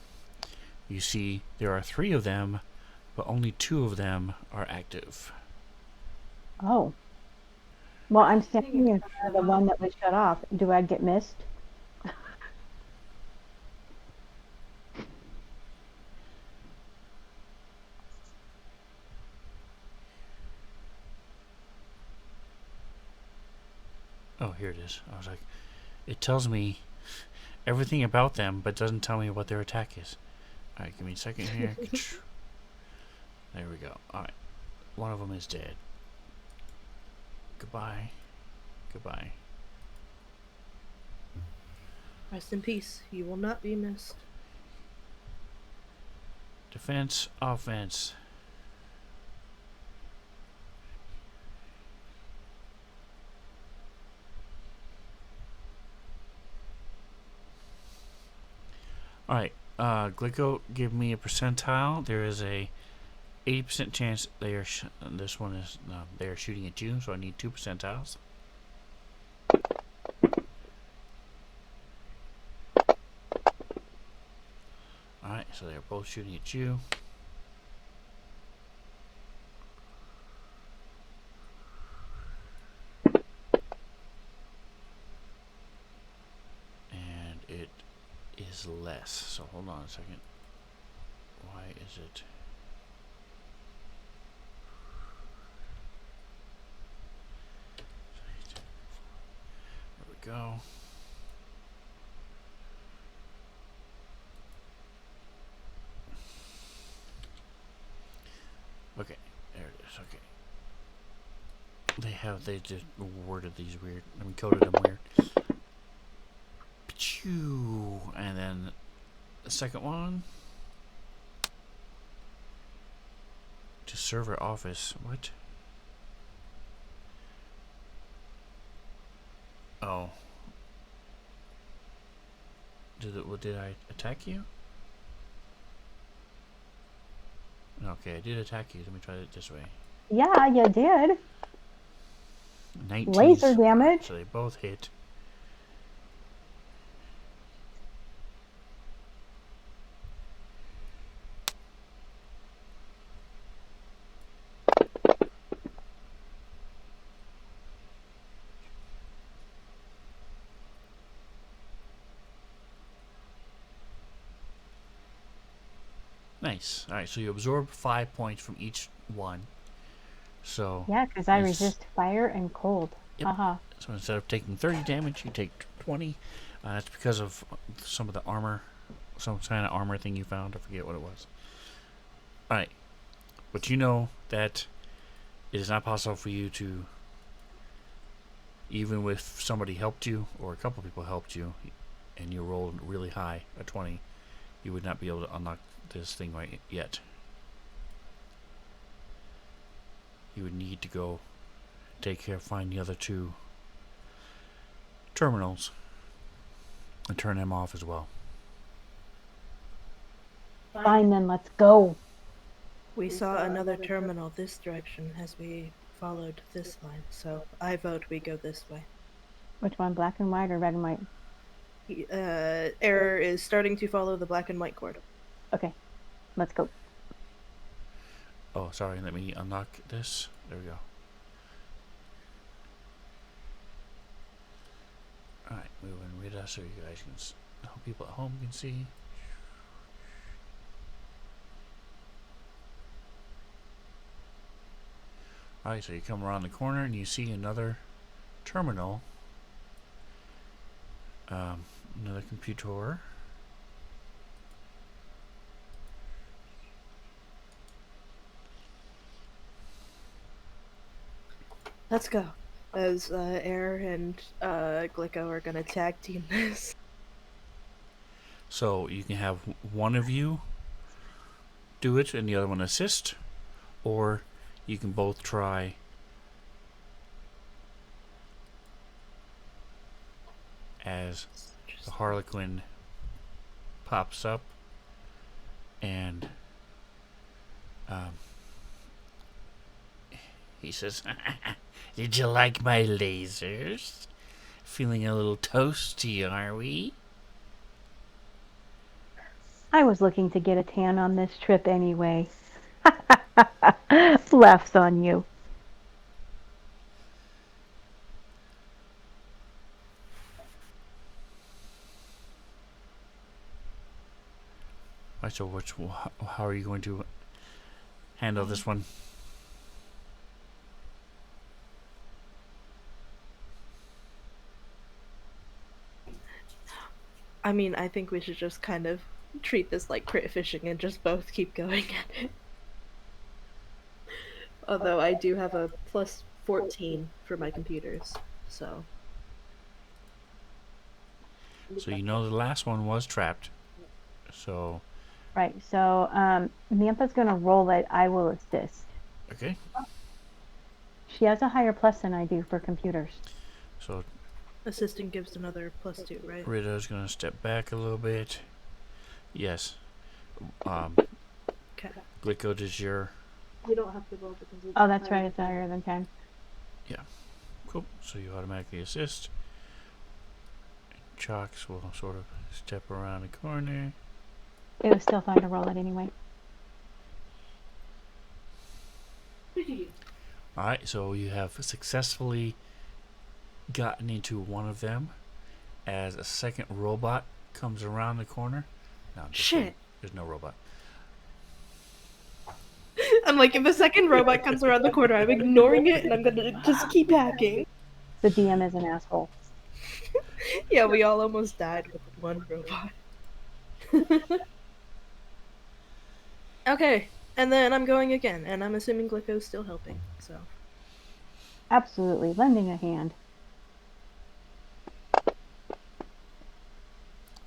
You see, there are 3 of them, but only 2 of them are active. Oh. Well, I'm standing in front of the one that was shut off. Do I get missed? Oh, here it is. I was like, it tells me everything about them, but doesn't tell me what their attack is. Alright, give me a second here. There we go. Alright. One of them is dead. Goodbye. Goodbye. Rest in peace. You will not be missed. Defense, offense. Alright, Glico, give me a percentile. There is a 80% chance they are. This one is they are shooting at you, so I need 2 percentiles. Alright, so they're both shooting at you. And it is less. So hold on a second. Why is it? There we go. Okay, there it is. Okay. They just worded these weird. I mean, coded them weird. Pachoo! And then the second one. To server office. What? Oh. Did I attack you? Okay, I did attack you. Let me try it this way. Yeah, you did. 19. Laser damage. So they both hit. Nice. Alright, so you absorb 5 points from each one. So Yeah, because I it's- resist fire and cold. Yep. Uh-huh. So instead of taking 30 damage, you take 20. That's because of some of the armor, some kind of armor thing you found. I forget what it was. Alright. But you know that it is not possible for you to, even if somebody helped you or a couple people helped you and you rolled really high, a 20, you would not be able to unlock this thing right yet. You would need to go find the other 2 terminals and turn them off as well. Fine, then let's go. We saw another terminal this direction as we followed this line, so I vote we go this way. Which one, black and white or red and white? Error is starting to follow the black and white cord. Okay, let's go. Oh, sorry, let me unlock this. There we go. Alright, moving Rita so you guys can, people at home can see. Alright, so you come around the corner and you see another terminal. Another computer. Let's go. As Air and Glico are gonna tag team this. So you can have one of you do it and the other one assist, or you can both try as the Harlequin pops up and he says, "Did you like my lasers? Feeling a little toasty, are we?" I was looking to get a tan on this trip anyway. Laughs on you. Right, so how are you going to handle this one? I mean, I think we should just kind of treat this like crit fishing and just both keep going at it. Although I do have a plus 14 for my computers, so. So you know the last one was trapped. So Right, so Nympha's going to roll it. I will assist. okay. She has a higher plus than I do for computers. So Assistant gives another +2, right? Rita's gonna step back a little bit. Yes. Okay. Glico, does your You don't have to roll because it's Oh, that's higher right. It's than higher than 10. cool. So you automatically assist. Chalks will sort of step around the corner. It was still fun to roll it anyway. Alright, so you have successfully gotten into one of them as a second robot comes around the corner. No, just Shit. kidding. There's no robot. I'm like, if a second robot comes around the corner, I'm ignoring it and I'm gonna just keep hacking. The DM is an asshole. Yeah, we all almost died with one robot. Okay, and then I'm going again, and I'm assuming Glico's still helping, so. Absolutely. Lending a hand.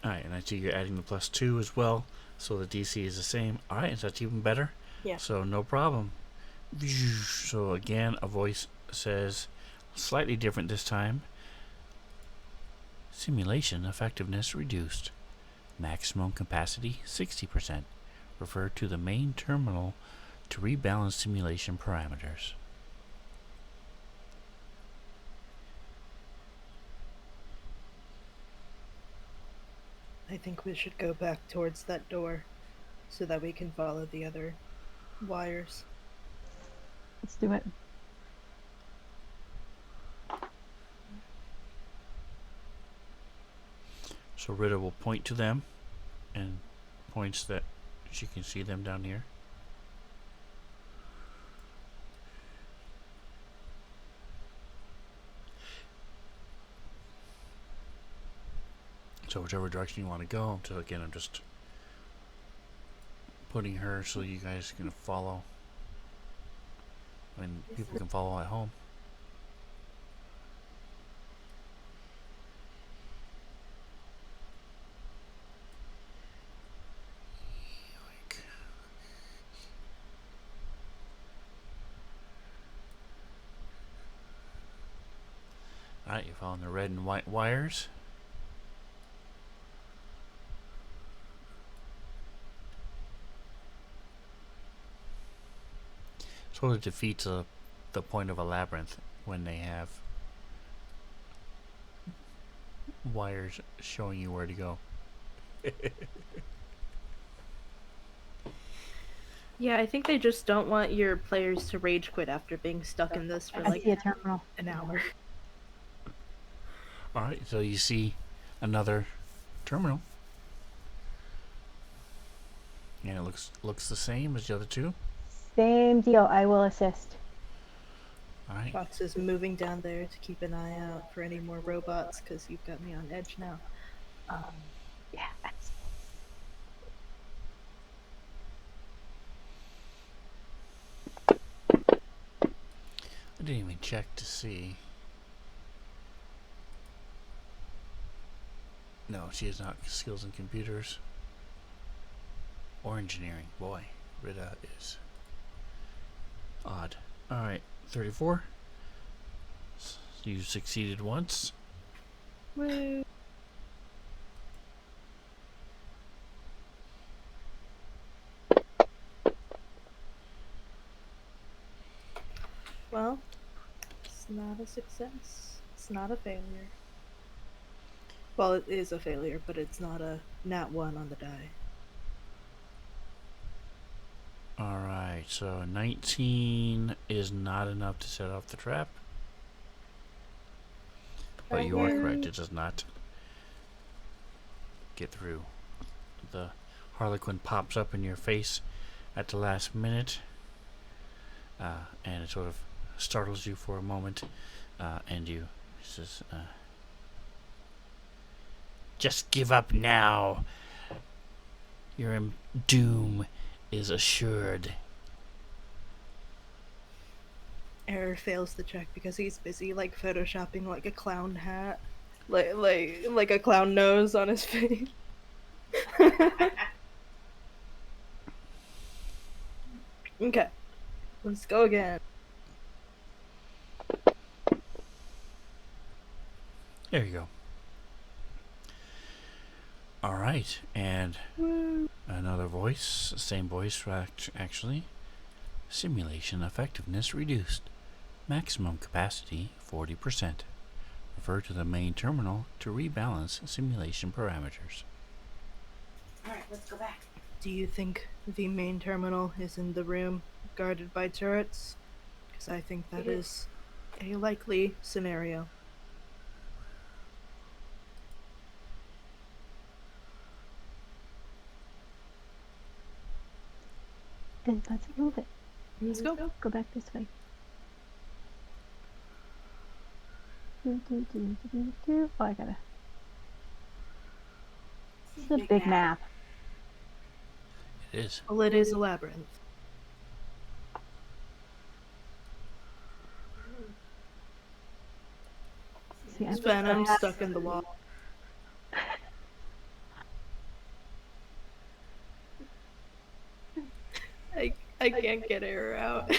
Alright, and I see you're adding the +2 as well, so the DC is the same. Alright, so that's even better. Yeah. So no problem. So again, a voice says, slightly different this time. Simulation effectiveness reduced. Maximum capacity 60%. Refer to the main terminal to rebalance simulation parameters. I think we should go back towards that door so that we can follow the other wires. Let's do it. So Rita will point to them and points that she can see them down here. So whichever direction you want to go. So again, I'm just putting her so you guys can follow. And people can follow at home. Alright, you're following the red and white wires. Sort of defeats the point of a labyrinth when they have wires showing you where to go. Yeah, I think they just don't want your players to rage quit after being stuck in this for I like see a terminal. an hour. Alright, so you see another terminal. And it looks the same as the other two. Same deal. I will assist. Alright. Fox is moving down there to keep an eye out for any more robots because you've got me on edge now. Yeah. I didn't even check to see. No, she has not skills in computers or engineering. Boy, Rita is odd. Alright, 34. You succeeded once. Woo. Well, it's not a success. It's not a failure. Well, it is a failure, but it's not a nat 1 on the die. Alright, so 19 is not enough to set off the trap. But you are correct, it does not get through. The Harlequin pops up in your face at the last minute, and it sort of startles you for a moment, and you says, "Just give up now. Your doom is assured." Error fails the check because he's busy like photoshopping like a clown hat, like a clown nose on his face. Okay, let's go again. There you go. Alright, and another voice, same voice actually. Simulation effectiveness reduced. Maximum capacity 40%. Refer to the main terminal to rebalance simulation parameters. Alright, let's go back. Do you think the main terminal is in the room guarded by turrets? Because I think that is a likely scenario. Then let's move it. Let's go. Go back this way. Oh, I gotta. This is a big map. It is. Well, it is a labyrinth. See, Sven, I'm stuck in the wall. I can't get Error out.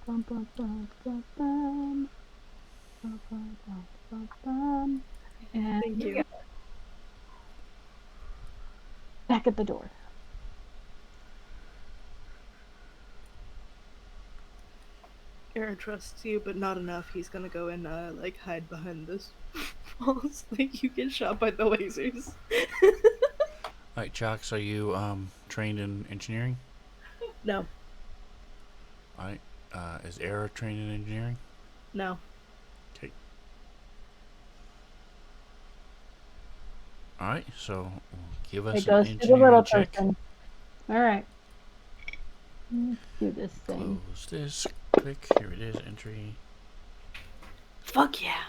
Bum, bum, bum, bum, bum. Bum, bum, bum, bum, bum. And Thank you. back at the door. Error trusts you, but not enough. He's gonna go and like hide behind this wall so that you get shot by the lasers. Alright, Chalks, are you trained in engineering? No, Alright. Is Era trained in engineering? no. Okay. Alright, so give us It an goes to the engineering little check. person. Alright. Let's do this thing. Close this. Click. Here it is. Entry. Fuck yeah.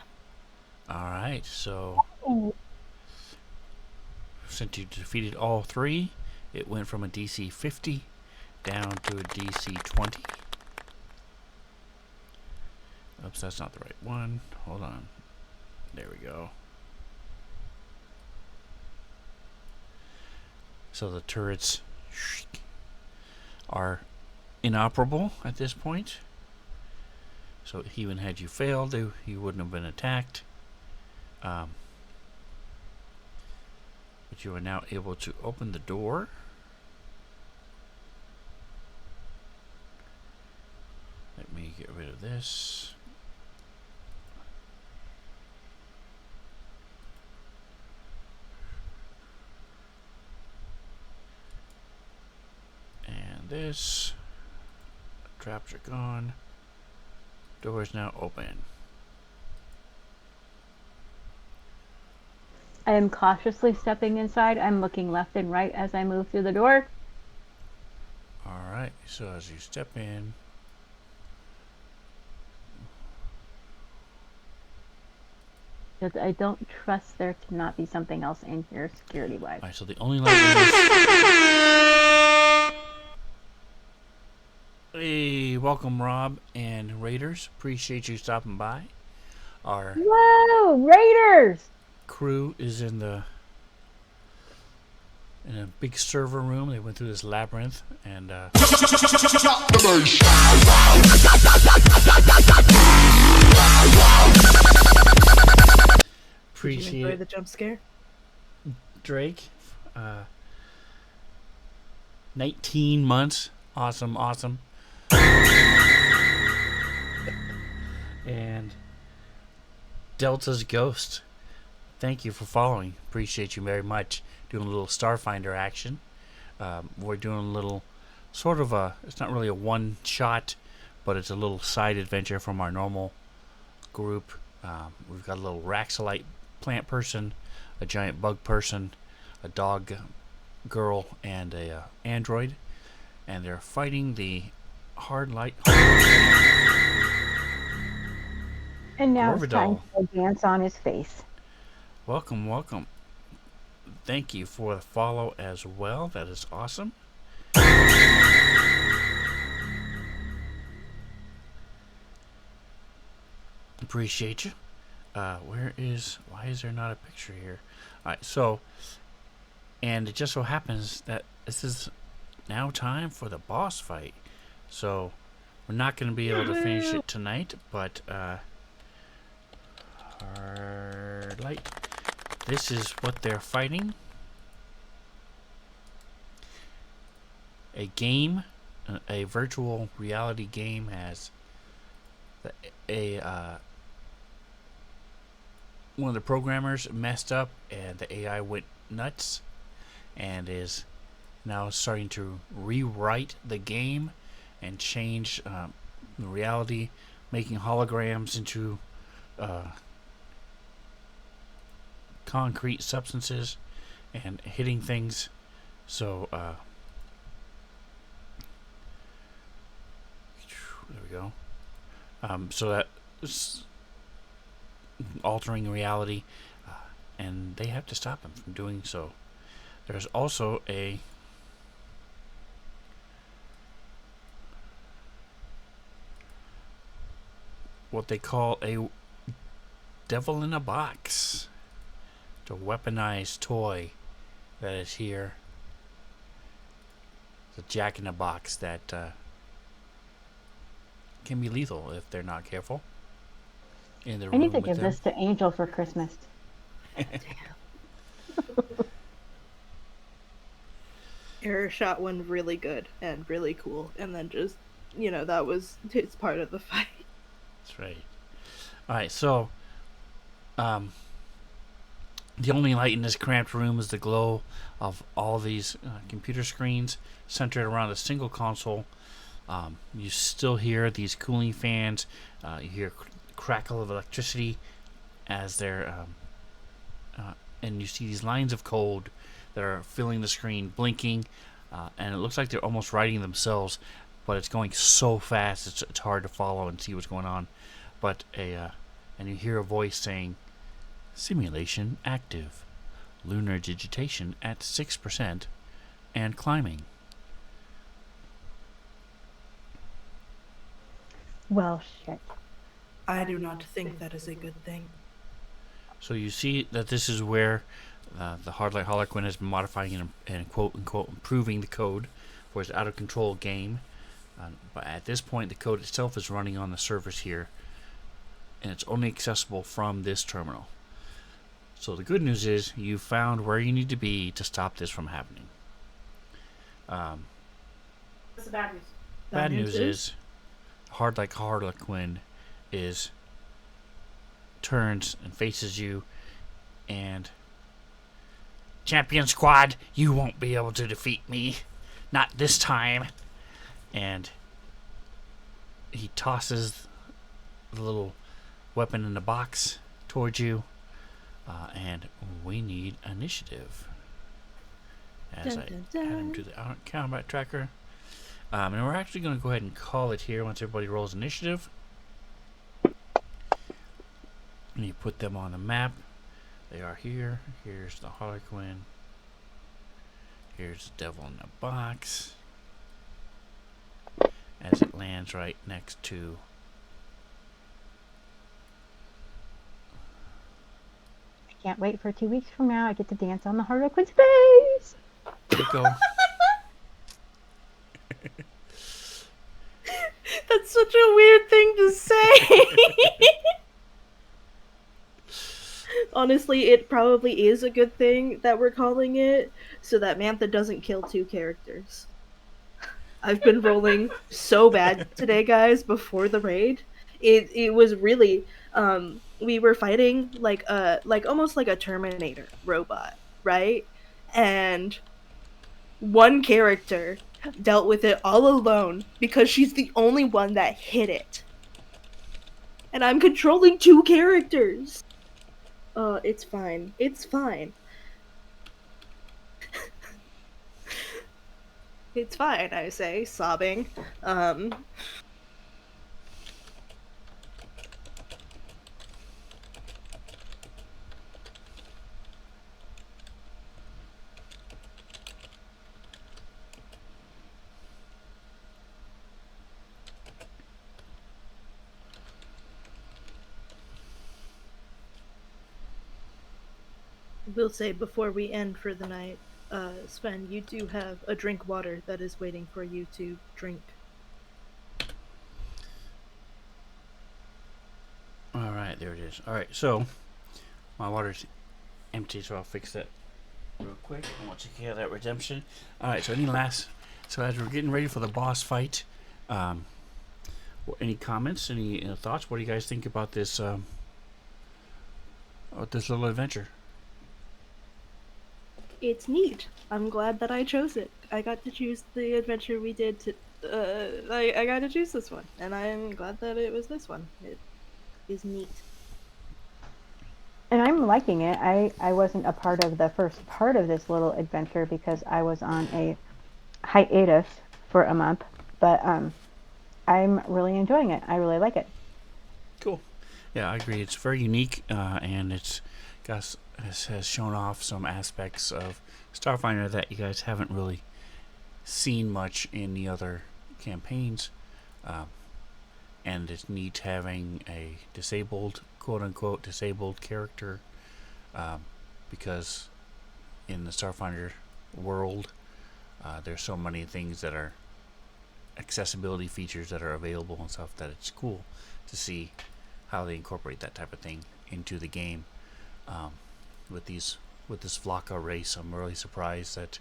Alright, so Oh, since you defeated all three, it went from a DC 50 down to a DC 20. Oops, that's not the right one. Hold on. There we go. So the turrets are inoperable at this point. So even had you failed, you wouldn't have been attacked. But you are now able to open the door. Let me get rid of this. And this. Traps are gone. Door is now open. I am cautiously stepping inside. I'm looking left and right as I move through the door. Alright, so as you step in, Because I don't trust there to not be something else in here security-wise. alright, so the only light in this. Hey, welcome Rob and Raiders. Appreciate you stopping by. Our Whoa! Raiders! crew is in a big server room. They went through this labyrinth and Did you enjoy appreciate the jump scare? Drake. 19 months. Awesome. And Delta's Ghost. thank you for following. Appreciate you very much. Doing a little Starfinder action. We're doing a little sort of it's not really a one shot, but it's a little side adventure from our normal group. We've got a little Raxolite plant person, a giant bug person, a dog girl, and a android, and they're fighting the Hardlight And now it's time Orbital. to dance on his face. Welcome, welcome. Thank you for the follow as well. That is awesome. Appreciate you. Why is there not a picture here? Alright, so, and it just so happens that this is now time for the boss fight. So, we're not going to be able to finish it tonight, but, Hardlight. This is what they're fighting. A game, a virtual reality game has one of the programmers messed up and the AI went nuts and is now starting to rewrite the game and change the reality, making holograms into concrete substances and hitting things. So there we go. So that's altering reality, and they have to stop him from doing so. There's also what they call a devil in a box. It's a weaponized toy that is here. It's a jack in a box that can be lethal if they're not careful. In the I room need to with give them. this to Angel for Christmas. Error shot one really good and really cool, and then just, that was his part of the fight. That's right. Alright, so the only light in this cramped room is the glow of all these computer screens centered around a single console. You still hear these cooling fans. You hear crackle of electricity as they're and you see these lines of code that are filling the screen, blinking, and it looks like they're almost writing themselves, but it's going so fast it's hard to follow and see what's going on. But and you hear a voice saying, "Simulation active, lunar digitation at 6% and climbing." Well, shit. I do not think that is a good thing. So you see that this is where the Hardlight Harlequin has been modifying and quote unquote improving the code for its out of control game. But at this point, the code itself is running on the servers here, and it's only accessible from this terminal. So the good news is you found where you need to be to stop this from happening. What's the bad news? Bad news is Hardlight Harlequin turns and faces you, and "Champion Squad, you won't be able to defeat me, not this time." And he tosses the little weapon in the box towards you, and we need initiative. As I add him to the combat tracker. And we're actually going to go ahead and call it here once everybody rolls initiative. And you put them on the map. They are here. Here's the Harlequin. Here's the devil in the box. As it lands right next to I can't wait for 2 weeks from now. I get to dance on the Harlequin's face. Pico. That's such a weird thing to say. Honestly, it probably is a good thing that we're calling it, so that Mantha doesn't kill two characters. I've been rolling so bad today, guys, before the raid. It was really we were fighting like almost like a Terminator robot, right? And one character dealt with it all alone because she's the only one that hit it. And I'm controlling two characters. It's fine. It's fine. It's fine, I say, sobbing. Um will say before we end for the night, Sven, you do have a drink water that is waiting for you to drink. All right, there it is. All right, so my water's empty, so I'll fix that real quick. I want to take care of that redemption. All right, so so as we're getting ready for the boss fight, any comments, any thoughts? What do you guys think about this little adventure? It's neat. I'm glad that I chose it. I got to choose the adventure we did to. I got to choose this one, and I'm glad that it was this one. It is neat. And I'm liking it. I wasn't a part of the first part of this little adventure because I was on a hiatus for a month, but I'm really enjoying it. I really like it. Cool. Yeah, I agree. It's very unique, and it's has shown off some aspects of Starfinder that you guys haven't really seen much in the other campaigns. And it's neat having a disabled, quote unquote, disabled character, because in the Starfinder world, there's so many things that are accessibility features that are available and stuff that it's cool to see how they incorporate that type of thing into the game. With this Vlaka race, I'm really surprised that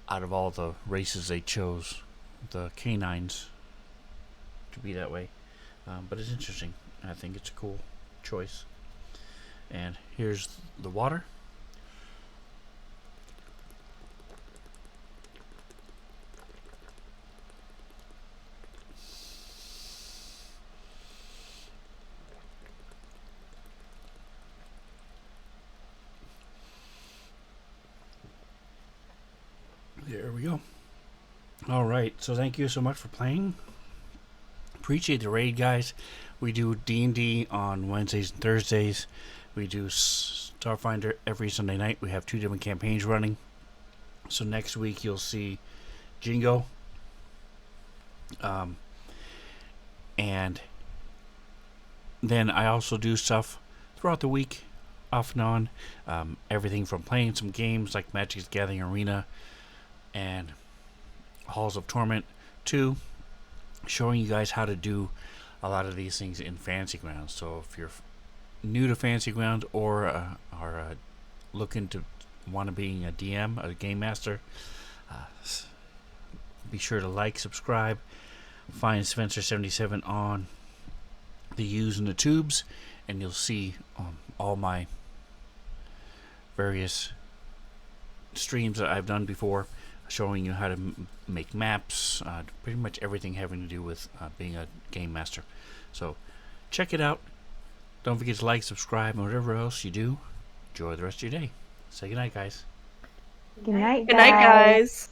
out of all the races they chose the canines to be that way. But it's interesting. I think it's a cool choice. And here's the water. There we go. All right, so thank you so much for playing. Appreciate the raid, guys. We do D&D on Wednesdays and Thursdays. We do Starfinder every Sunday night. We have 2 different campaigns running. So next week you'll see Jingo. And then I also do stuff throughout the week, off and on. Everything from playing some games like Magic's Gathering Arena and Halls of Torment to showing you guys how to do a lot of these things in Fantasy Grounds. So if you're new to Fantasy Grounds or are looking to want to be a DM, a game master, be sure to like, subscribe, find Spencer77 on the U's and the Tubes, and you'll see all my various streams that I've done before, showing you how to make maps, pretty much everything having to do with being a game master. So check it out. Don't forget to like, subscribe, and whatever else you do, enjoy the rest of your day. Say goodnight, guys. Good night, Good night, guys.